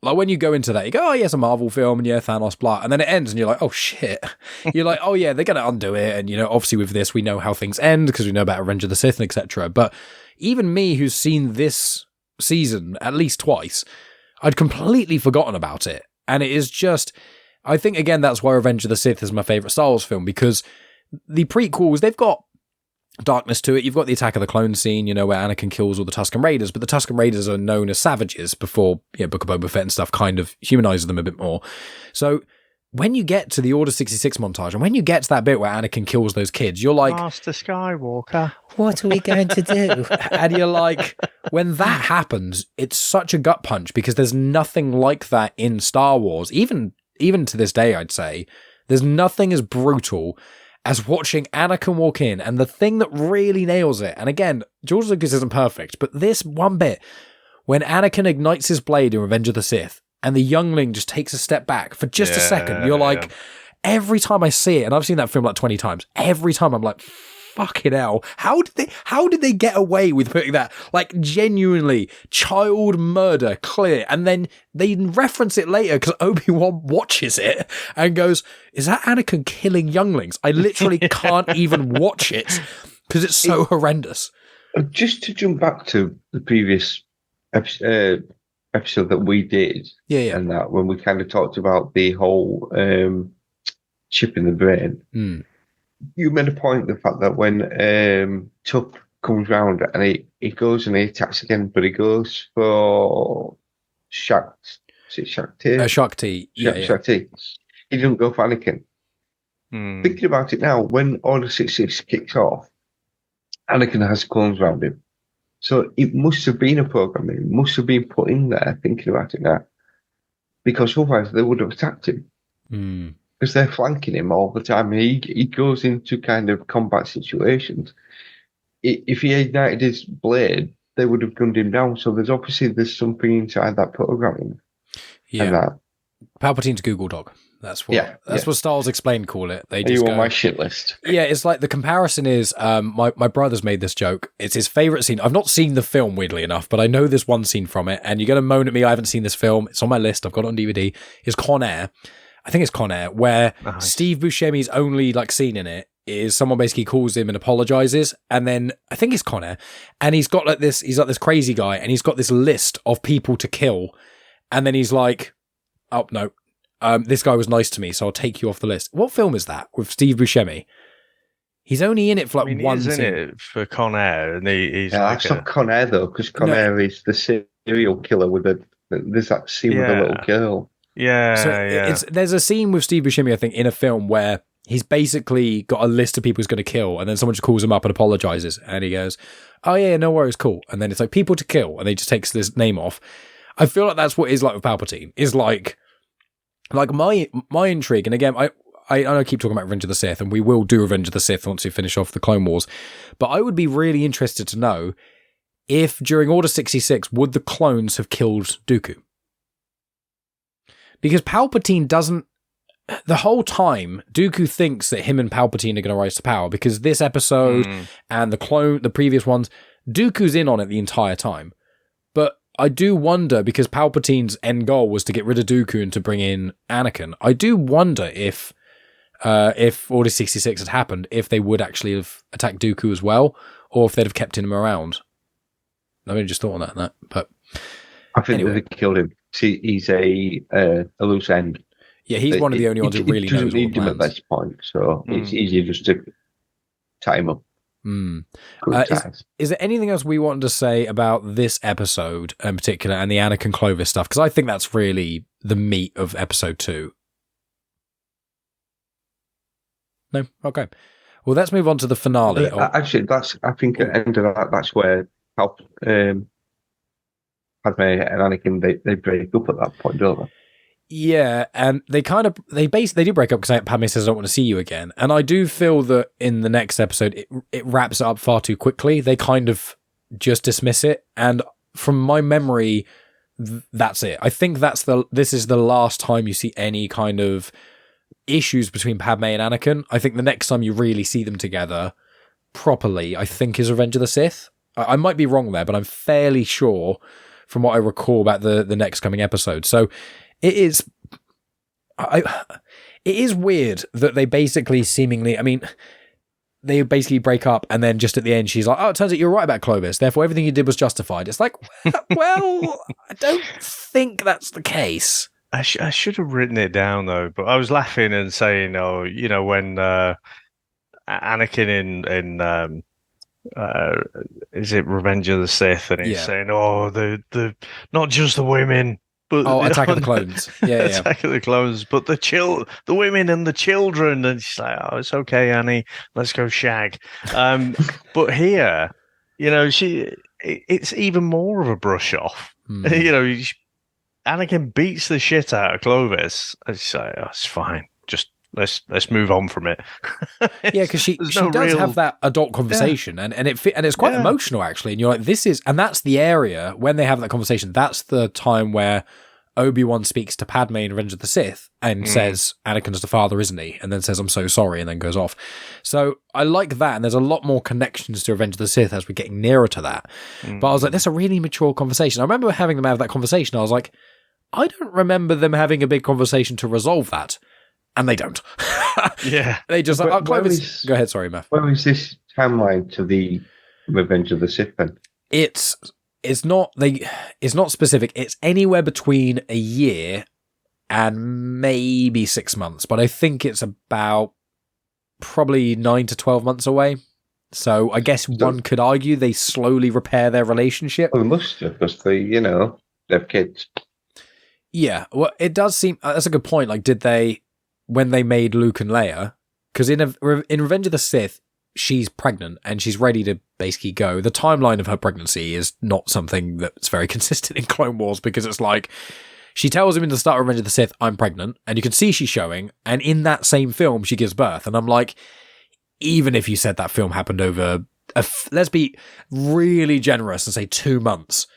Like when you go into that, you go, oh yeah, it's a Marvel film and yeah, Thanos, blah. And then it ends and you're like, oh shit. You're like, oh yeah, they're going to undo it. And obviously with this, we know how things end because we know about Revenge of the Sith and etc. But even me who's seen this season at least twice, I'd completely forgotten about it. And it is just, I think again, that's why Revenge of the Sith is my favorite Star Wars film, because the prequels, they've got darkness to it. You've got the Attack of the Clones scene, where Anakin kills all the Tusken Raiders, but the Tusken Raiders are known as savages before Book of Boba Fett and stuff kind of humanizes them a bit more. So when you get to the Order 66 montage, and when you get to that bit where Anakin kills those kids, you're like, Master Skywalker, what are we going to do? And you're like, when that happens, it's such a gut punch because there's nothing like that in Star Wars. Even to this day, I'd say, there's nothing as brutal as watching Anakin walk in. And the thing that really nails it, and again, George Lucas isn't perfect, but this one bit, when Anakin ignites his blade in Revenge of the Sith, and the youngling just takes a step back for just a second, you're like, every time I see it, and I've seen that film like 20 times, every time I'm like, fucking hell, how did they get away with putting that, like, genuinely child murder clear? And then they reference it later because Obi-Wan watches it and goes, is that Anakin killing younglings? I literally can't even watch it because it's so horrendous. Just to jump back to the previous episode that we did, and that when we kind of talked about the whole chip in the brain, you made a point, the fact that when Tuck comes round and he goes and he attacks again, but he goes for Shakti. Is it Shakti? Shakti. Shakti. He doesn't go for Anakin. Thinking about it now, when Order 66 kicks off, Anakin has clones around him. So it must have been a program. It must have been put in there, thinking about it now. Because otherwise they would have attacked him. Because they're flanking him all the time. He goes into kind of combat situations. If he ignited his blade, they would have gunned him down. So there's something inside that programming. Yeah. And that. Palpatine's Google Dog. That's what Star Wars Explained call it. They just on my shit list. Yeah, it's like the comparison is, my brother's made this joke. It's his favourite scene. I've not seen the film, weirdly enough, but I know there's one scene from it. And you're going to moan at me, I haven't seen this film. It's on my list. I've got it on DVD. It's Con Air. I think it's Con Air, where Steve Buscemi's only like scene in it is someone basically calls him and apologizes, and then I think it's Con Air, and he's got this crazy guy, and he's got this list of people to kill, and then he's like, oh no, this guy was nice to me, so I'll take you off the list. What film is that with Steve Buscemi? He's only in it for like one scene. He's in it for Con Air, and he's like that's not Con Air though, because Con Air is the serial killer there's that scene with the little girl. Yeah, there's a scene with Steve Buscemi, I think, in a film where he's basically got a list of people he's going to kill, and then someone just calls him up and apologizes, and he goes, oh yeah, no worries, cool. And then it's like, people to kill, and he just takes this name off. I feel like that's what it's like with Palpatine, is like my intrigue, and again, I know I keep talking about Revenge of the Sith, and we will do Revenge of the Sith once we finish off the Clone Wars, but I would be really interested to know if during Order 66, would the clones have killed Dooku? Because Palpatine doesn't, the whole time, Dooku thinks that him and Palpatine are going to rise to power, because this episode and the previous ones, Dooku's in on it the entire time. But I do wonder, because Palpatine's end goal was to get rid of Dooku and to bring in Anakin, I do wonder if Order 66 had happened, if they would actually have attacked Dooku as well, or if they'd have kept him around. I mean, just thought on that, but I think they killed him. He's a loose end. Yeah, he's one of the only ones who really knows what need him at this point, so it's easier just to tie him up. Is there anything else we wanted to say about this episode in particular and the Anakin Clovis stuff? Because I think that's really the meat of episode 2. No? Okay. Well, let's move on to the finale. Actually, I think at the end of that, that's where Padme and Anakin, they break up at that point, don't they? Yeah, and they do break up because Padme says, I don't want to see you again. And I do feel that in the next episode, it wraps it up far too quickly. They kind of just dismiss it. And from my memory, that's it. I think this is the last time you see any kind of issues between Padme and Anakin. I think the next time you really see them together properly, I think, is Revenge of the Sith. I might be wrong there, but I'm fairly sure from what I recall about the next coming episode. So it is weird that they basically seemingly, I mean, they basically break up, and then just at the end she's like, oh, it turns out you're right about Clovis, therefore everything you did was justified. It's like, well, I don't think that's the case. I should have written it down though, but I was laughing and saying, oh, you know, when Anakin in is it Revenge of the Sith, and he's saying, oh, the not just the women, but Attack of the Clones, Attack of the Clones, but the women and the children, and she's like, oh, it's okay, Annie, let's go shag. But here, you know, it's even more of a brush off. You know, Anakin beats the shit out of Clovis. I say, oh, it's fine. Just let's move on from it. Yeah, because she does have that adult conversation, and it's quite emotional actually. And you're like, and that's the area when they have that conversation. That's the time where Obi-Wan speaks to Padme in Revenge of the Sith and says, Anakin's the father, isn't he? And then says, I'm so sorry, and then goes off. So I like that, and there's a lot more connections to Revenge of the Sith as we're getting nearer to that. But I was like, that's a really mature conversation. I remember having them have that conversation. I was like, I don't remember them having a big conversation to resolve that. And they don't. Yeah. They just like, Clovis. Go ahead, sorry, Maff. Where is this timeline to the Revenge of the Sith then? It's not specific. It's anywhere between a year and maybe 6 months, but I think it's about probably 9 to 12 months away. So I guess one could argue they slowly repair their relationship. Well, they must have, because they have kids. Yeah, well, it does seem that's a good point. Like, did they, when they made Luke and Leia, because in Revenge of the Sith, she's pregnant and she's ready to basically go. The timeline of her pregnancy is not something that's very consistent in Clone Wars, because it's like she tells him in the start of Revenge of the Sith, I'm pregnant, and you can see she's showing, and in that same film she gives birth. And I'm like, even if you said that film happened over let's be really generous and say 2 months,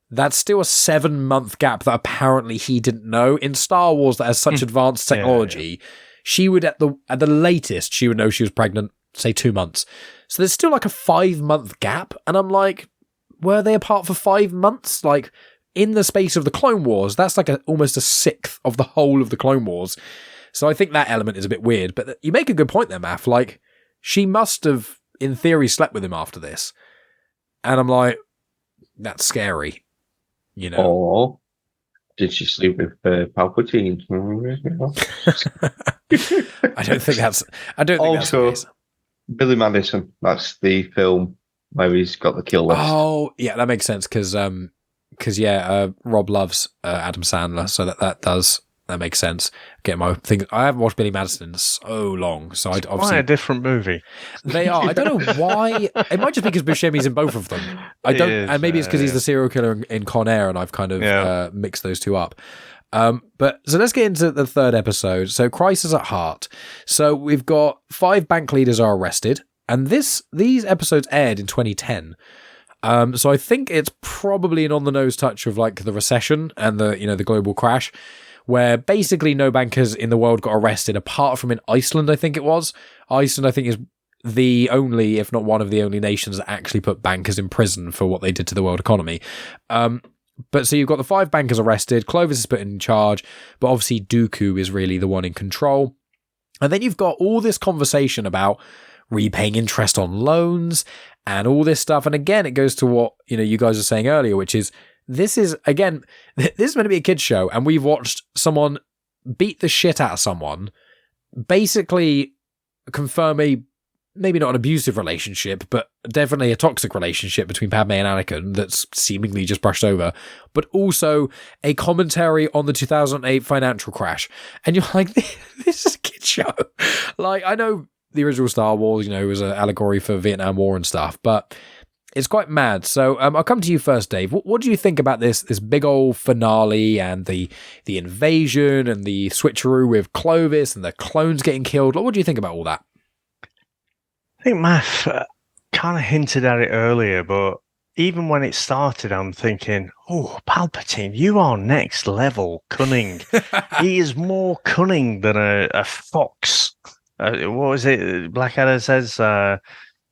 that's still a 7-month gap that apparently he didn't know. In Star Wars that has such advanced technology, she would at the latest, she would know she was pregnant, say 2 months. So there's still like a 5-month gap. And I'm like, were they apart for 5 months? Like, in the space of the Clone Wars, that's like almost a sixth of the whole of the Clone Wars. So I think that element is a bit weird. But you make a good point there, Maff. Like, she must have, in theory, slept with him after this. And I'm like, that's scary. You know? Or did she sleep with Palpatine? I don't think that's the case. Billy Madison, that's the film where he's got the kill list. Oh, yeah, that makes sense because Rob loves Adam Sandler, so that makes sense. Get my thing. I haven't watched Billy Madison in so long, so I'd obviously quite a different movie. They are. I don't know why. It might just be because Buscemi's in both of them. And maybe it's because he's the serial killer in Con Air, and I've kind of mixed those two up. But so let's get into the third episode. So Crisis at Heart. So we've got 5 bank leaders are arrested, and these episodes aired in 2010. So I think it's probably an on-the-nose touch of like the recession and the global crash, where basically no bankers in the world got arrested apart from in Iceland, I think it was. Iceland, I think, is the only, if not one of the only nations that actually put bankers in prison for what they did to the world economy. But so you've got the 5 bankers arrested, Clovis is put in charge, but obviously Dooku is really the one in control. And then you've got all this conversation about repaying interest on loans and all this stuff. And again, it goes to what, you guys were saying earlier, which is, this is meant to be a kid's show, and we've watched someone beat the shit out of someone, basically confirm maybe not an abusive relationship, but definitely a toxic relationship between Padme and Anakin that's seemingly just brushed over, but also a commentary on the 2008 financial crash. And you're like, this is a kid's show. Like, I know the original Star Wars, was an allegory for Vietnam War and stuff, but it's quite mad. So I'll come to you first, Dave. What do you think about this big old finale and the invasion and the switcheroo with Clovis and the clones getting killed? What do you think about all that? I think Maff kind of hinted at it earlier, but even when it started, I'm thinking, oh, Palpatine, you are next level cunning. He is more cunning than a fox. What was it? Blackadder says,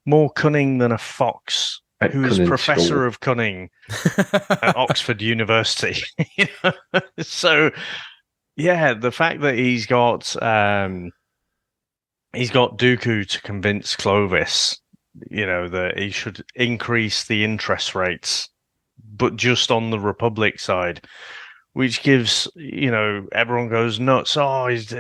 more cunning than a fox. Who is Professor of Cunning at Oxford University. So, yeah, the fact that he's got Dooku to convince Clovis, that he should increase the interest rates, but just on the Republic side, which gives, everyone goes nuts. Oh, he's,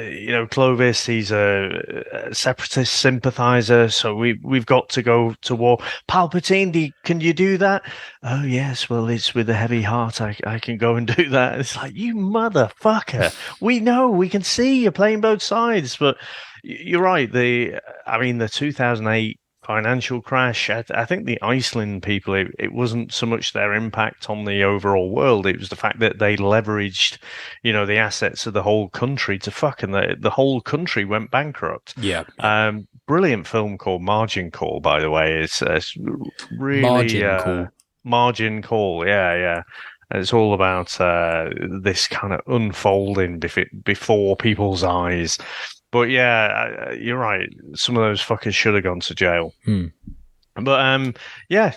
Clovis, he's a separatist sympathizer, so we've got to go to war. Palpatine, can you do that? Oh, yes, well, it's with a heavy heart. I can go and do that. It's like, you motherfucker. We know, we can see you're playing both sides, but you're right. The 2008 financial crash, I think the Iceland people, it wasn't so much their impact on the overall world, it was the fact that they leveraged, the assets of the whole country to fuck, and the whole country went bankrupt. Yeah. Brilliant film called Margin Call, by the way. It's really Margin Call. Yeah. It's all about this kind of unfolding before people's eyes. But yeah, you're right. Some of those fuckers should have gone to jail. But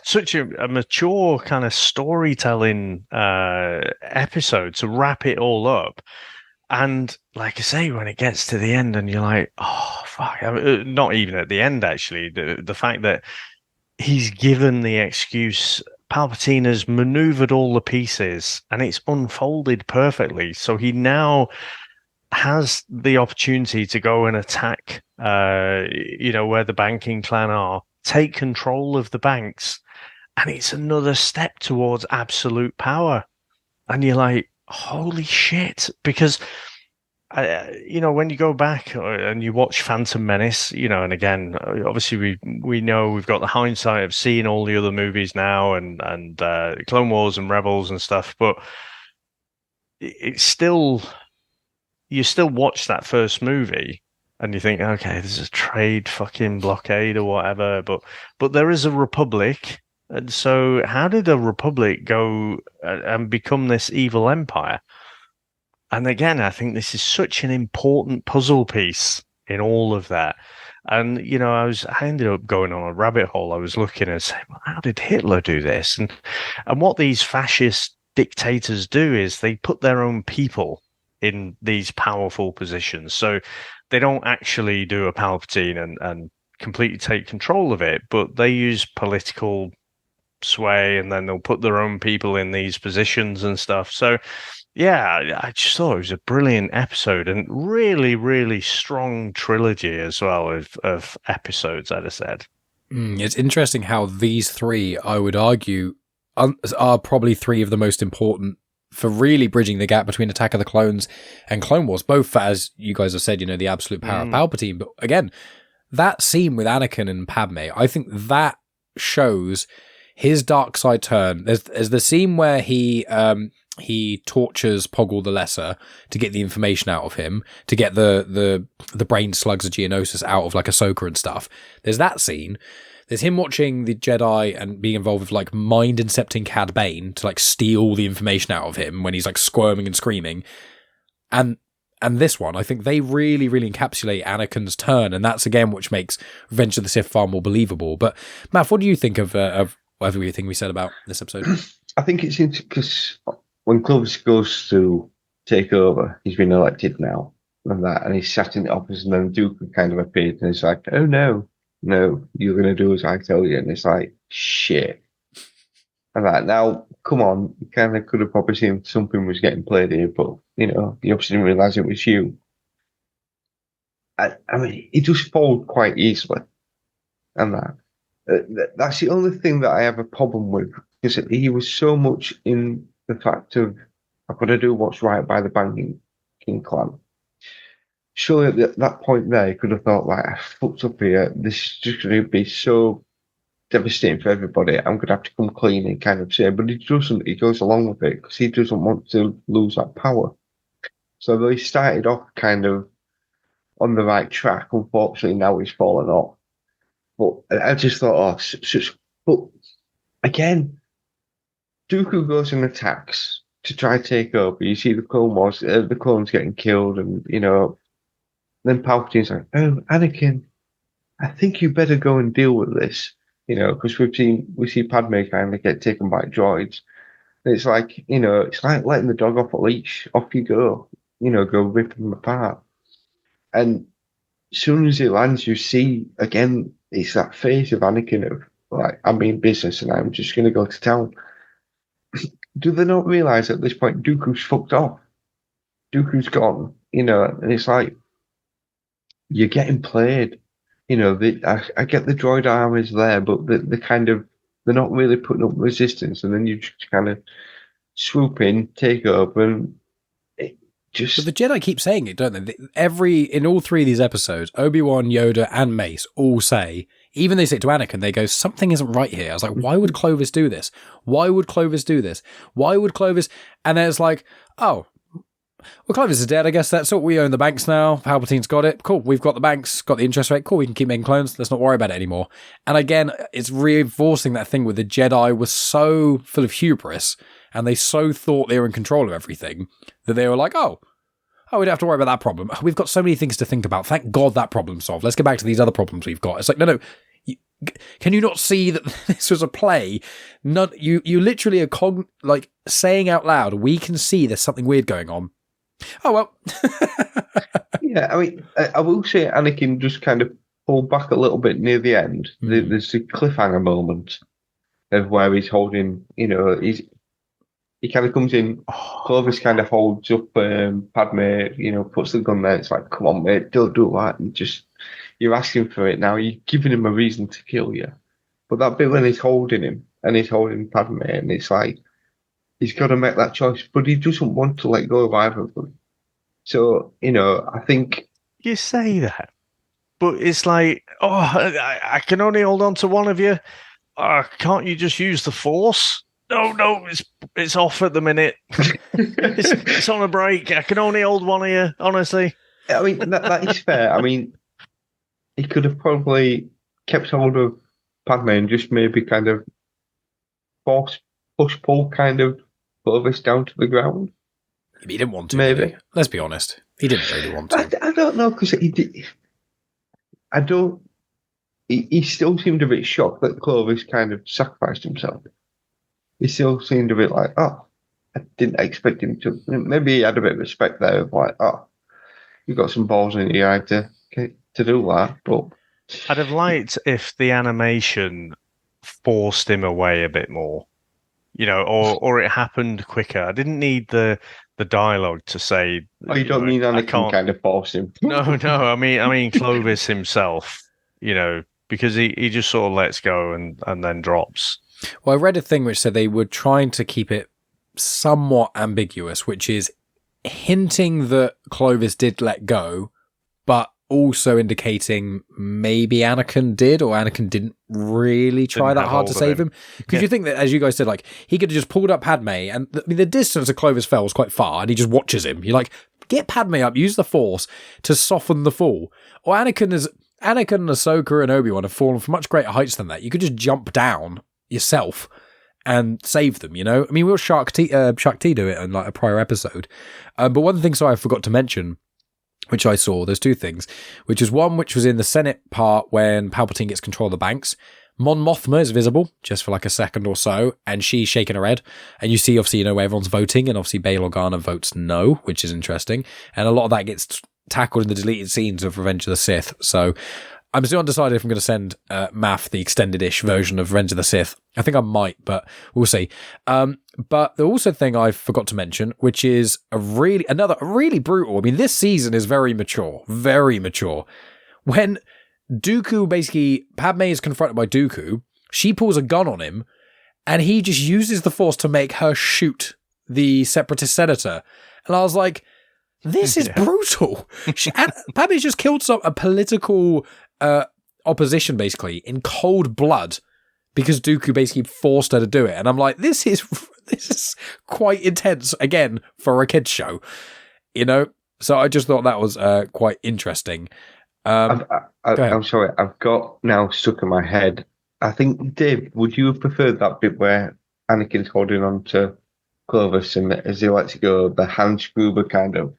such a mature kind of storytelling episode to wrap it all up. And like I say, when it gets to the end and you're like, oh, fuck. Not even at the end, actually. The fact that he's given the excuse, Palpatine has maneuvered all the pieces and it's unfolded perfectly. So he now has the opportunity to go and attack, where the banking clan are, take control of the banks, and it's another step towards absolute power. And you're like, holy shit! Because, when you go back and you watch Phantom Menace, and again, obviously we know we've got the hindsight of seeing all the other movies now and Clone Wars and Rebels and stuff, but it's still. You still watch that first movie and you think, okay, there's a trade fucking blockade or whatever, but there is a republic. And so how did a republic go and become this evil empire? And again, I think this is such an important puzzle piece in all of that. And, I ended up going on a rabbit hole. I was looking and saying, well, how did Hitler do this? And what these fascist dictators do is they put their own people in these powerful positions. So they don't actually do a Palpatine and completely take control of it, but they use political sway, and then they'll put their own people in these positions and stuff. So yeah, I just thought it was a brilliant episode and really, really strong trilogy as well of episodes, I'd have said. It's interesting how these three, I would argue, are probably three of the most important for really bridging the gap between Attack of the Clones and Clone Wars, both for, as you guys have said, the absolute power of Palpatine. But again, that scene with Anakin and Padme, I think that shows his dark side turn. There's the scene where he tortures Poggle the Lesser to get the information out of him, to get the brain slugs of Geonosis out of like Ahsoka and stuff. There's that scene. There's him watching the Jedi and being involved with like mind incepting Cad Bane to like steal the information out of him when he's like squirming and screaming. And this one, I think they really, really encapsulate Anakin's turn, and that's again which makes Revenge of the Sith far more believable. But Maff, what do you think of everything we said about this episode? I think it's interesting because when Clovis goes to take over, he's been elected now, and he's sat in the office, and then Dooku kind of appeared, and it's like, oh no, you're going to do as I tell you, and it's like, shit. And that, now, come on, you kind of could have probably seen something was getting played here, but, you obviously didn't realise it was you. I mean, he just folded quite easily, and that's the only thing that I have a problem with, because he was so much in the fact of, I've got to do what's right by the Banking King clan. Surely at that point there, he could have thought, like, I fucked up here. This is just going to be so devastating for everybody. I'm going to have to come clean and kind of say, but he doesn't. He goes along with it because he doesn't want to lose that power. So though he started off kind of on the right track, unfortunately now he's fallen off. But I just thought, but again, Dooku goes and attacks to try to take over. You see the Clone Wars, the clones getting killed, and then Palpatine's like, "Oh, Anakin, I think you better go and deal with this." Because we see Padme kind of get taken by droids. And it's like, it's like letting the dog off a leash. Off you go. Go rip them apart. And as soon as he lands, you see again, it's that phase of Anakin of like, I'm in business and I'm just going to go to town. Do they not realize at this point Dooku's fucked off? Dooku's gone, and it's like, you're getting played. I get the droid armies there, but they're not really putting up resistance, and then you just kind of swoop in, take over, and it just. But the Jedi keep saying it, don't they? In all three of these episodes, Obi-Wan, Yoda, and Mace all say, even they say it to Anakin, they go, something isn't right here. I was like, why would Clovis do this? Why would Clovis do this? Why would Clovis? And then it's like, oh, well, Clovis is dead. I guess that's all. We own the banks now. Palpatine's got it. Cool. We've got the banks, got the interest rate. Cool. We can keep making clones. Let's not worry about it anymore. And again, it's reinforcing that thing where the Jedi was so full of hubris and they so thought they were in control of everything that they were like, oh, we don't have to worry about that problem. We've got so many things to think about. Thank God that problem's solved. Let's get back to these other problems we've got. It's like, no. Can you not see that this was a play? You literally are saying out loud, we can see there's something weird going on. Oh, well. Yeah, I mean, I will say Anakin just kind of pulled back a little bit near the end. There's a cliffhanger moment of where he's holding, he kind of comes in, Clovis kind of holds up Padme, puts the gun there. It's like, come on, mate, don't do that. And you're asking for it now. You're giving him a reason to kill you. But that bit when he's holding him and he's holding Padme, and it's like, he's got to make that choice, but he doesn't want to let go of either of them. So, I think... You say that, but it's like, I can only hold on to one of you. Can't you just use the Force? No, it's off at the minute. it's on a break. I can only hold one of you, honestly. I mean, that is fair. I mean, he could have probably kept hold of Padme and just maybe kind of push-pull kind of Clovis down to the ground. He didn't want to, maybe. Maybe. Let's be honest. He didn't really want to. I don't know, because he did. He still seemed a bit shocked that Clovis kind of sacrificed himself. He still seemed a bit like, oh, didn't expect him to. Maybe he had a bit of respect there of like, oh, you've got some balls in your eye to do that. But I'd have liked if the animation forced him away a bit more, or it happened quicker. I didn't need the dialogue to say. Oh, you don't mean Anakin kind of force him? No. I mean Clovis himself. Because he just sort of lets go and then drops. Well, I read a thing which said they were trying to keep it somewhat ambiguous, which is hinting that Clovis did let go, but also indicating maybe Anakin did, or Anakin didn't really try that hard to save him. Because you think that, as you guys said, like, he could have just pulled up Padme, and the distance that Clovis fell was quite far, and he just watches him. You're like, get Padme up, use the Force to soften the fall. Or Anakin and Ahsoka and Obi-Wan have fallen from much greater heights than that. You could just jump down yourself and save them, I mean, we'll Shark T do it in like a prior episode. But one thing, I forgot to mention, which I saw, there's two things, which is one which was in the Senate part when Palpatine gets control of the banks. Mon Mothma is visible just for like a second or so, and she's shaking her head. And you see, obviously, where everyone's voting, and obviously Bail Organa votes no, which is interesting. And a lot of that gets tackled in the deleted scenes of Revenge of the Sith. So I'm still undecided if I'm going to send Maff the extended-ish version of Revenge of the Sith. I think I might, but we'll see. But the also thing I forgot to mention, which is another really brutal. I mean, this season is very mature. When Dooku, basically, Padme is confronted by Dooku, she pulls a gun on him, and he just uses the Force to make her shoot the Separatist senator. And I was like, this is brutal. Padme's just killed a political opposition, basically, in cold blood, because Dooku basically forced her to do it. And I'm like, this is quite intense, again, for a kid's show, So I just thought that was quite interesting. I'm sorry, I've got now stuck in my head. I think, Dave, would you have preferred that bit where Anakin's holding on to Clovis and as he lets go, the Hans Gruber kind of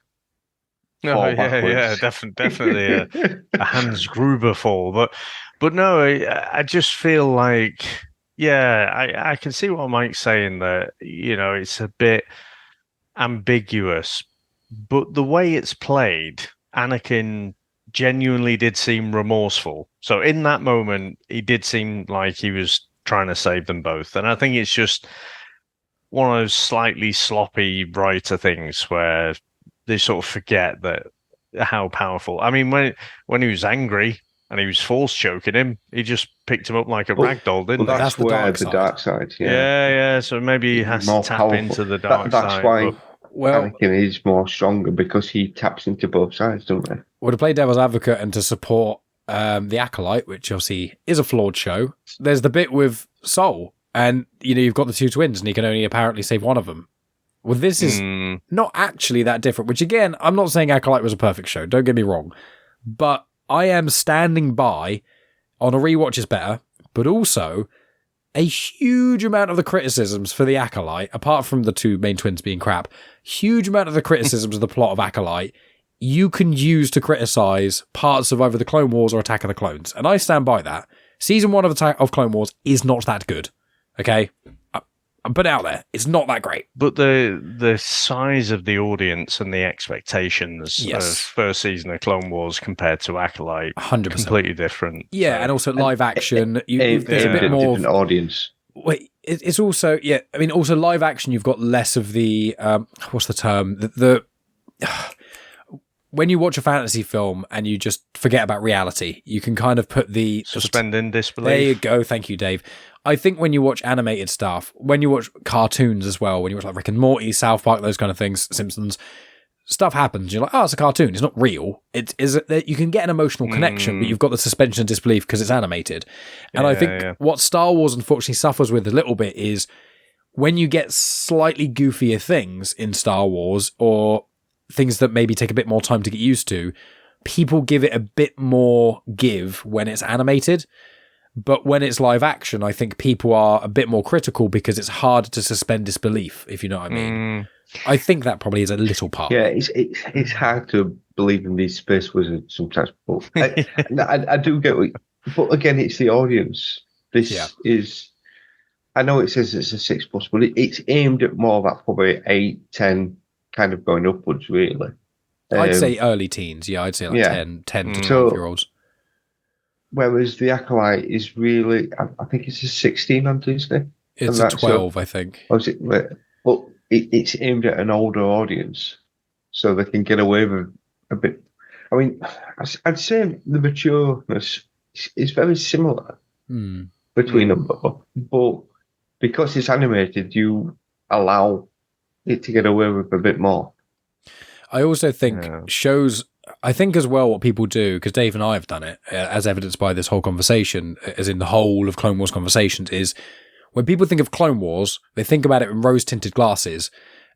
fall backwards? Definitely a Hans Gruber fall. But no, I just feel like, I can see what Mike's saying that, it's a bit ambiguous, but the way it's played, Anakin genuinely did seem remorseful. So in that moment, he did seem like he was trying to save them both. And I think it's just one of those slightly sloppy writer things where they sort of forget that how powerful. I mean, when he was angry and he was force choking him, he just picked him up like a ragdoll, didn't he? That's where the dark side. Yeah. So maybe he has to tap into the dark side. That's why Anakin is more stronger, because he taps into both sides, doesn't he? Well, to play devil's advocate and to support the Acolyte, which obviously is a flawed show, there's the bit with Soul, and you've got the two twins, and he can only apparently save one of them. Well, this is not actually that different, which again, I'm not saying Acolyte was a perfect show, don't get me wrong, but I am standing by on a rewatch is better, but also a huge amount of the criticisms for the Acolyte, apart from the two main twins being crap, huge amount of the criticisms of the plot of Acolyte you can use to criticize parts of either the Clone Wars or Attack of the Clones. And I stand by that. Season 1 of Clone Wars is not that good. Okay? I put it out there. It's not that great. But the size of the audience and the expectations of first season of Clone Wars compared to Acolyte, 100%. Completely different. Yeah, and also live action. There's a bit more... different audience. Wait, it's also... Yeah, I mean, also live action, you've got less of the... what's the term? When you watch a fantasy film and you just forget about reality, you can kind of put the... Suspending disbelief. There you go. Thank you, Dave. I think when you watch animated stuff, when you watch cartoons as well, when you watch like Rick and Morty, South Park, those kind of things, Simpsons, stuff happens. You're like, oh, it's a cartoon. It's not real. It is that you can get an emotional connection, but you've got the suspension of disbelief because it's animated. And I think what Star Wars unfortunately suffers with a little bit is when you get slightly goofier things in Star Wars or things that maybe take a bit more time to get used to, people give it a bit more give when it's animated. But when it's live action, I think people are a bit more critical because it's hard to suspend disbelief, if you know what I mean. I think that probably is a little part. Yeah, it's hard to believe in these space wizards sometimes. But I do get it. But again, it's the audience. This is... I know it says it's a 6+, but it's aimed at more of that probably 8, 10, kind of going upwards, really. I'd say early teens. Yeah, I'd say like 10 to 12-year-olds. Whereas the Acolyte is really, I think it's a 16 on Disney. It's a 12, I think. Oh, is it? But it's aimed at an older audience, so they can get away with a bit. I mean, I'd say the matureness is very similar between them, but because it's animated, you allow it to get away with a bit more. I also think shows, I think as well what people do, because Dave and I have done it, as evidenced by this whole conversation, as in the whole of Clone Wars conversations, is when people think of Clone Wars, they think about it in rose-tinted glasses,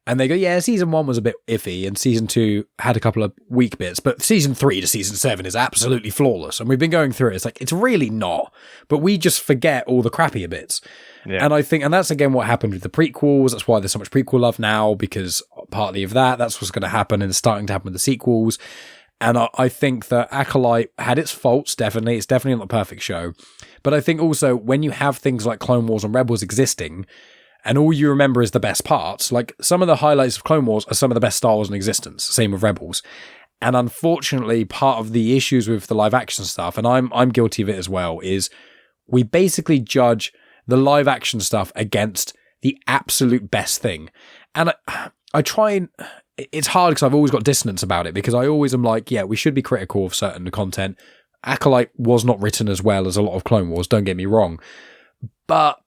and they go, yeah, season 1 was a bit iffy, and season 2 had a couple of weak bits, but season 3 to season 7 is absolutely flawless, and we've been going through it. It's like, it's really not, but we just forget all the crappier bits. Yeah. And I think, and that's again what happened with the prequels. That's why there's so much prequel love now, because partly of that's what's going to happen, and it's starting to happen with the sequels. And I think that Acolyte had its faults, definitely. It's definitely not a perfect show. But I think also when you have things like Clone Wars and Rebels existing, and all you remember is the best parts, like some of the highlights of Clone Wars are some of the best Star Wars in existence. Same with Rebels. And unfortunately, part of the issues with the live action stuff, and I'm guilty of it as well, is we basically judge the live action stuff against the absolute best thing. And I try and, it's hard because I've always got dissonance about it, because I always am like, yeah, we should be critical of certain content. Acolyte was not written as well as a lot of Clone Wars, don't get me wrong. But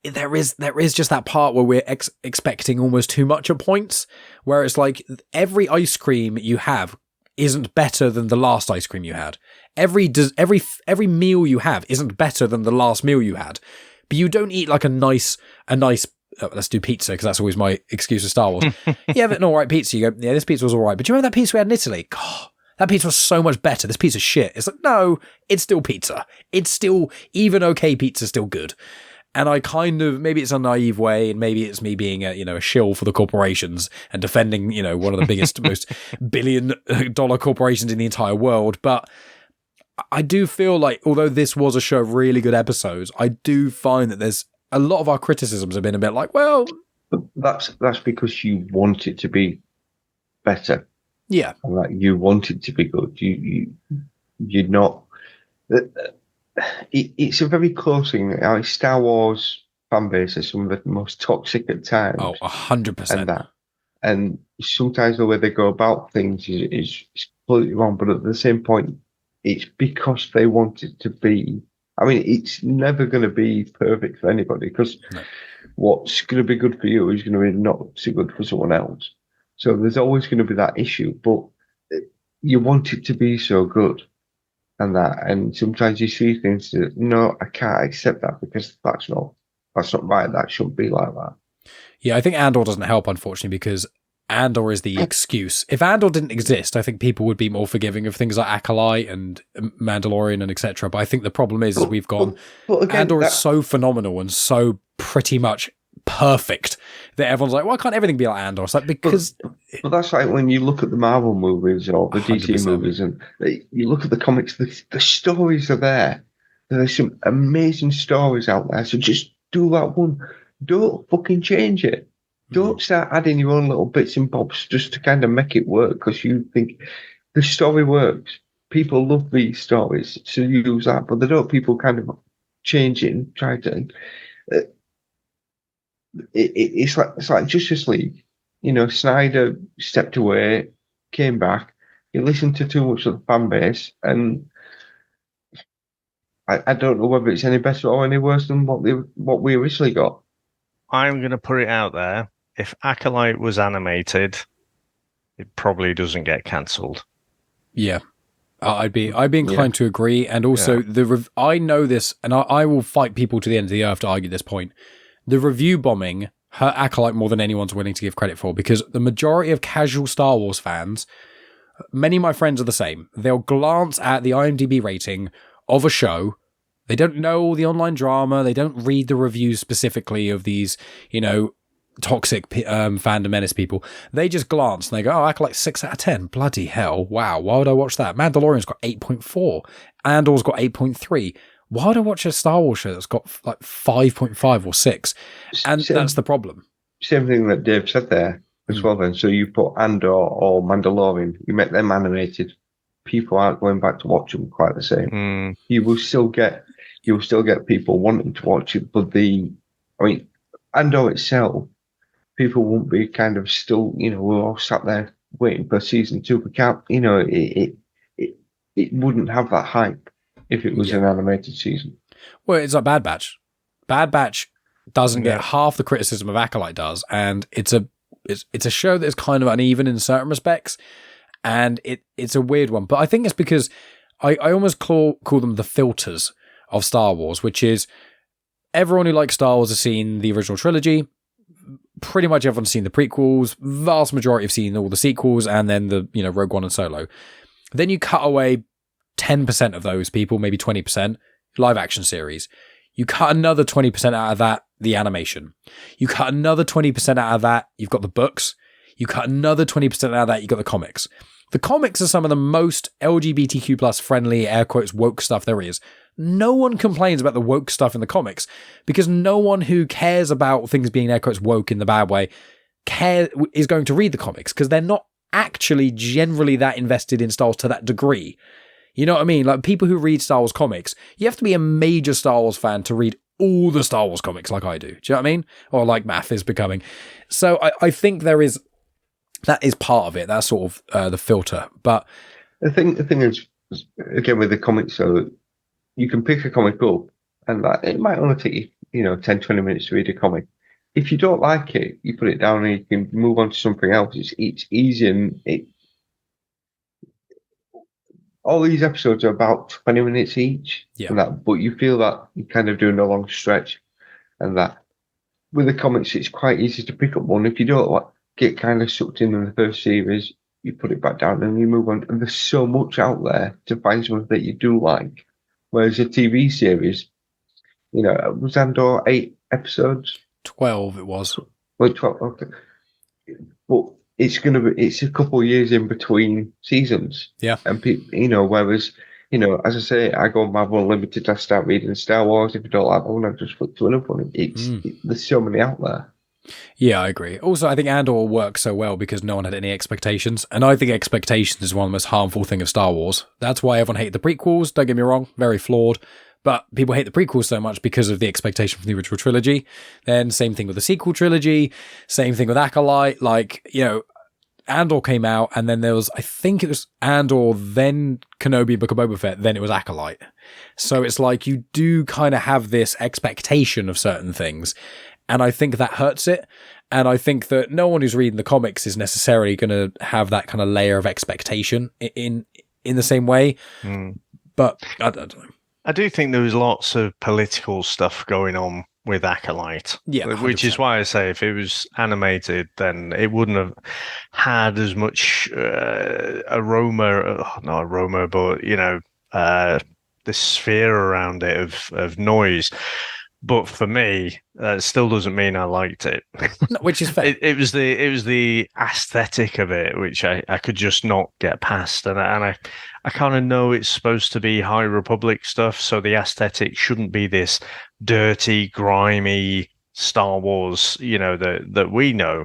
there is just that part where we're expecting almost too much at points, where it's like every ice cream you have isn't better than the last ice cream you had. Every meal you have isn't better than the last meal you had. But you don't eat like a nice let's do pizza, because that's always my excuse for Star Wars. You have an all right pizza, you go, yeah, this pizza was all right. But do you remember that pizza we had in Italy? God, that pizza was so much better. This pizza's shit. It's like, no, it's still pizza. It's still, even okay pizza, still good. And I kind of, maybe it's a naive way, and maybe it's me being a shill for the corporations and defending, one of the biggest, most billion-dollar corporations in the entire world. But I do feel like, although this was a show of really good episodes, I do find that there's a lot of our criticisms have been a bit like, well, that's because you want it to be better. Yeah, and like you want it to be good. You're not. It's a very close thing. Star Wars fan base is some of the most toxic at times. Oh, 100%. And sometimes the way they go about things is completely wrong. But at the same point, it's because they want it to be. I mean, it's never going to be perfect for anybody, because what's going to be good for you is going to be not so good for someone else. So there's always going to be that issue. But you want it to be so good. And sometimes you see things that, no, I can't accept that, because that's not right. That shouldn't be like that. Yeah, I think Andor doesn't help, unfortunately, because Andor is the excuse. If Andor didn't exist, I think people would be more forgiving of things like Acolyte and Mandalorian and etc. But I think the problem is we've gone, but again, Andor is so phenomenal and so pretty much perfect that everyone's like, why can't everything be like Andor? It's like, because... But that's like when you look at the Marvel movies or the 100%. DC movies, and you look at the comics, the stories are there. There's some amazing stories out there, so just do that one. Don't fucking change it. Don't start adding your own little bits and bobs just to kind of make it work, because you think the story works. People love these stories, so you use that, but they don't. People kind of change it and try to... It's like Justice League. Snyder stepped away, came back. He listened to too much of the fan base, and I don't know whether it's any better or any worse than what we originally got. I'm going to put it out there. If Acolyte was animated, it probably doesn't get cancelled. Yeah. I'd be inclined to agree. And also, I know this, and I will fight people to the end of the earth to argue this point. The review bombing hurt Acolyte more than anyone's willing to give credit for, because the majority of casual Star Wars fans, many of my friends are the same. They'll glance at the IMDb rating of a show. They don't know all the online drama. They don't read the reviews specifically of these, toxic fandom menace people. They just glance and they go, oh, Acolyte 6 out of 10. Bloody hell. Wow. Why would I watch that? Mandalorian's got 8.4. Andor's got 8.3. why would I watch a Star Wars show that's got like 5.5 or 6? And that's the problem. Same thing that Dave said there as well then. So you put Andor or Mandalorian, you make them animated. People aren't going back to watch them quite the same. You will still get people wanting to watch it, but Andor itself, people won't be kind of still, we're all sat there waiting for season 2. We can't, it wouldn't have that hype if it was an animated season. Well, it's like Bad Batch. Bad Batch doesn't get half the criticism of Acolyte does, and it's a show that's kind of uneven in certain respects, and it's a weird one. But I think it's because I almost call them the filters of Star Wars, which is everyone who likes Star Wars has seen the original trilogy. Pretty much everyone's seen the prequels. Vast majority have seen all the sequels, and then the Rogue One and Solo. Then you cut away 10% of those people, maybe 20%, live action series. You cut another 20% out of that, the animation. You cut another 20% out of that, you've got the books. You cut another 20% out of that, you've got the comics. The comics are some of the most LGBTQ plus friendly, air quotes, woke stuff there is. No one complains about the woke stuff in the comics because no one who cares about things being, air quotes, woke in the bad way is going to read the comics because they're not actually generally that invested in Star Wars to that degree. You know what I mean? Like people who read Star Wars comics, you have to be a major Star Wars fan to read all the Star Wars comics like I do. Do you know what I mean? Or like Maff is becoming. So I think that is part of it. That's sort of the filter. But the thing is, again, with the comics, so you can pick a comic up and it might only take you, 10, 20 minutes to read a comic. If you don't like it, you put it down and you can move on to something else. It's easy and all these episodes are about 20 minutes each. Yeah. But you feel that you're kind of doing a long stretch and that with the comics, it's quite easy to pick up one. If you don't get kind of sucked in the first series, you put it back down and you move on. And there's so much out there to find something that you do like. Whereas a TV series, was Andor 8 episodes? 12 it was. Well, 12, okay. But it's a couple of years in between seasons. Yeah. And people, whereas, as I say, I go on Marvel Unlimited, I start reading Star Wars. If I don't like one, I just flip to another one. There's so many out there. Yeah, I agree. Also, I think Andor works so well because no one had any expectations. And I think expectations is one of the most harmful thing of Star Wars. That's why everyone hated the prequels. Don't get me wrong, very flawed. But people hate the prequels so much because of the expectation from the original trilogy. Then same thing with the sequel trilogy. Same thing with Acolyte. Andor came out and then there was, I think it was Andor, then Kenobi, Book of Boba Fett, then it was Acolyte. So it's like you do kind of have this expectation of certain things. And I think that hurts it. And I think that no one who's reading the comics is necessarily going to have that kind of layer of expectation in the same way. But I don't know. I do think there was lots of political stuff going on with Acolyte. Yeah, 100%. Which is why I say if it was animated, then it wouldn't have had as much not aroma, but, the sphere around it of noise. But for me, that still doesn't mean I liked it. No, which is fair. It was the aesthetic of it, which I could just not get past. And I kind of know it's supposed to be High Republic stuff, so the aesthetic shouldn't be this dirty, grimy Star Wars, that we know.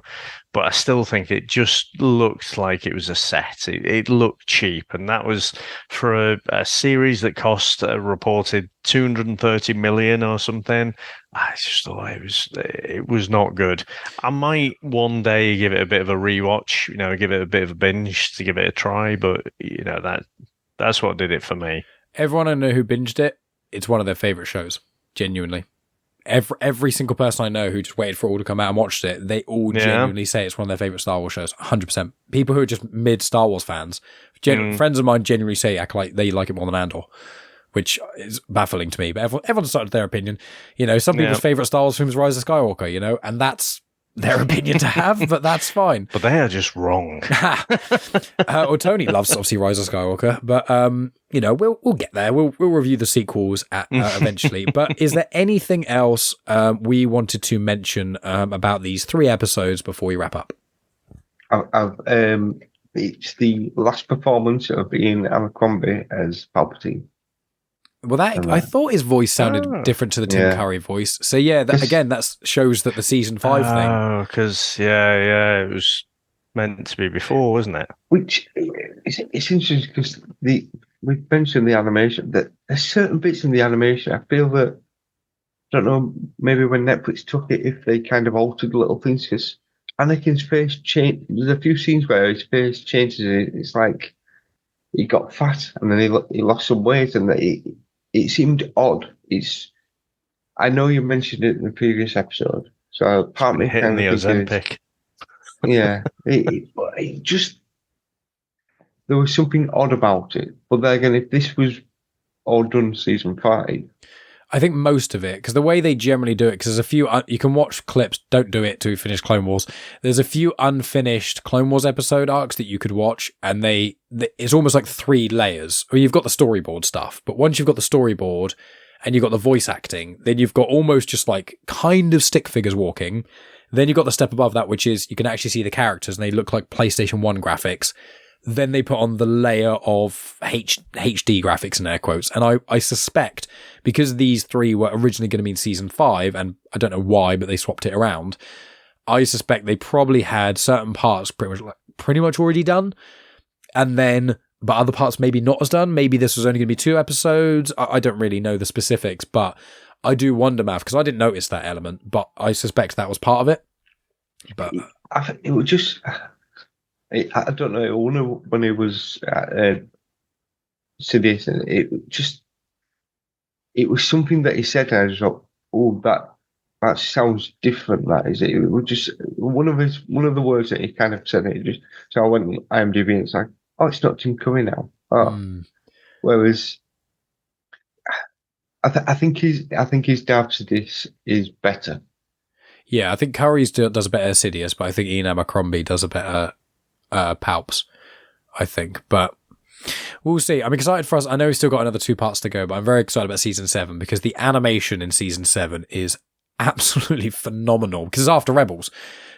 But I still think it just looked like it was a set. It looked cheap, and that was for a series that cost a reported 230 million or something. I just thought it was not good. I might one day give it a bit of a rewatch, give it a bit of a binge to give it a try, but that's what did it for me. Everyone I know who binged it, it's one of their favorite shows, genuinely. Every single person I know who just waited for it all to come out and watched it, they all genuinely say it's one of their favorite Star Wars shows. 100%. People who are just mid Star Wars fans, friends of mine genuinely say they like it more than Andor, which is baffling to me. But everyone's started their opinion. Some people's favorite Star Wars film is Rise of Skywalker, and that's their opinion to have, but that's fine. But they are just wrong. Well, Tony loves obviously Rise of Skywalker, but we'll get there. We'll review the sequels eventually. But is there anything else we wanted to mention about these 3 episodes before we wrap up? It's the last performance of Ian Abercrombie as Palpatine. Well, I thought his voice sounded different to the Tim Curry voice. So yeah, that shows that the season 5 thing. Oh, because it was meant to be before, wasn't it? Which it's interesting because we've mentioned the animation, that there's certain bits in the animation I feel that, I don't know, maybe when Netflix took it, if they kind of altered little things, because Anakin's face changed. There's a few scenes where his face changes. It's like he got fat and then he lost some weight, and it seemed odd. I know you mentioned it in the previous episode, so part of me hitting the Ozempic. Yeah, it just, there was something odd about it. But then again, if this was all done season 5, I think most of it, because the way they generally do it, because there's a few, you can watch clips, don't do it to finish Clone Wars. There's a few unfinished Clone Wars episode arcs that you could watch, and it's almost like 3 layers. Or you've got the storyboard stuff, but once you've got the storyboard and you've got the voice acting, then you've got almost just like kind of stick figures walking. Then you've got the step above that, which is you can actually see the characters and they look like PlayStation 1 graphics. Then they put on the layer of HD graphics in air quotes. And I suspect, because these 3 were originally going to be in season 5, and I don't know why, but they swapped it around, I suspect they probably had certain parts pretty much already done. And then, but other parts maybe not as done. Maybe this was only going to be 2 episodes. I don't really know the specifics, but I do wonder, Maff, because I didn't notice that element, but I suspect that was part of it. But it was just, I don't know, when it was Sidious, it was something that he said, and I just thought, oh, that sounds different. That is it. It was just one of the words that he kind of said. So I went on IMDb, and it's like, oh, it's not Tim Curry now. Whereas I think his Darth Sidious is better. Yeah, I think Curry's does a better Sidious, but I think Ian Abercrombie does a better Palps, I think. But we'll see. I'm excited for us. I know we've still got another 2 parts to go, but I'm very excited about season 7 because the animation in season 7 is absolutely phenomenal because it's after Rebels.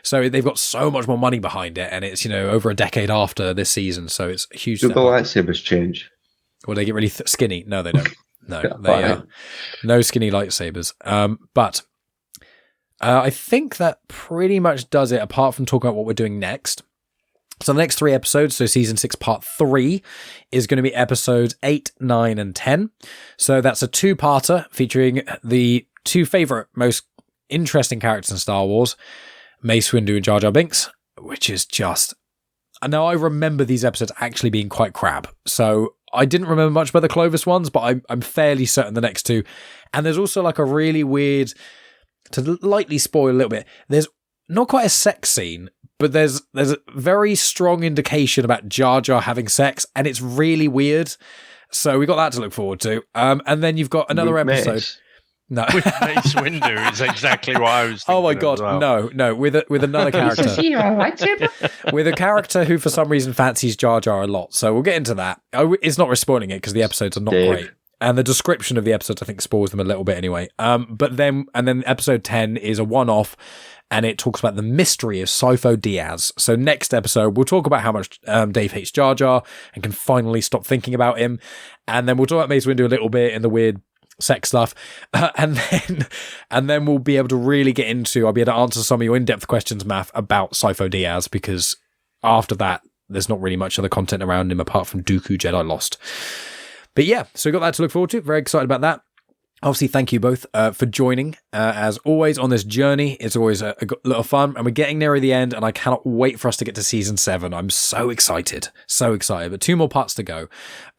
So they've got so much more money behind it, and it's, over a decade after this season, so it's a huge. Do the lightsabers change? Will they get really skinny? No, they don't. No, they no skinny lightsabers. But I think that pretty much does it, apart from talking about what we're doing next. So the next 3 episodes, so season 6 part 3, is going to be episodes 8, 9, and 10. So that's a 2-parter featuring the 2 favourite, most interesting characters in Star Wars, Mace Windu and Jar Jar Binks, which is just... Now, I remember these episodes actually being quite crap. So I didn't remember much about the Clovis ones, but I'm fairly certain the next 2. And there's also like a really weird... To lightly spoil a little bit, there's not quite a sex scene, but there's a very strong indication about Jar Jar having sex, and it's really weird. So we got that to look forward to. And then you've got another episode. Mace. No, with Mace Windu is exactly what I was thinking. Oh my god, well. no, with another character. With a character who for some reason fancies Jar Jar a lot. So we'll get into that. It's not spoiling it because the episodes are not great. And the description of the episodes, I think, spoils them a little bit anyway. But then episode 10 is a one-off, and it talks about the mystery of Sifo Dyas. So next episode, we'll talk about how much Dave hates Jar Jar and can finally stop thinking about him. And then we'll talk about Mace Windu a little bit in the weird sex stuff. And then we'll be able to really get into, I'll be able to answer some of your in-depth questions, Maff, about Sifo Dyas, because after that, there's not really much other content around him apart from Dooku Jedi Lost. But yeah, so we got that to look forward to. Very excited about that. Obviously, thank you both for joining. As always, on this journey, it's always a lot of fun. And we're getting near the end, and I cannot wait for us to get to season 7. I'm so excited. So excited. But 2 more parts to go.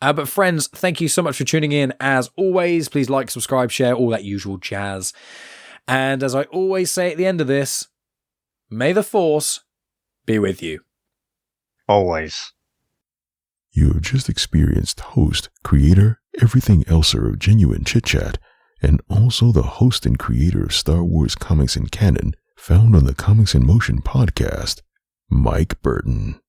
But friends, thank you so much for tuning in. As always, please like, subscribe, share, all that usual jazz. And as I always say at the end of this, may the Force be with you. Always. You have just experienced host, creator, everything elser of Genuine Chit-Chat, and also the host and creator of Star Wars Comics and Canon, found on the Comics in Motion podcast, Mike Burton.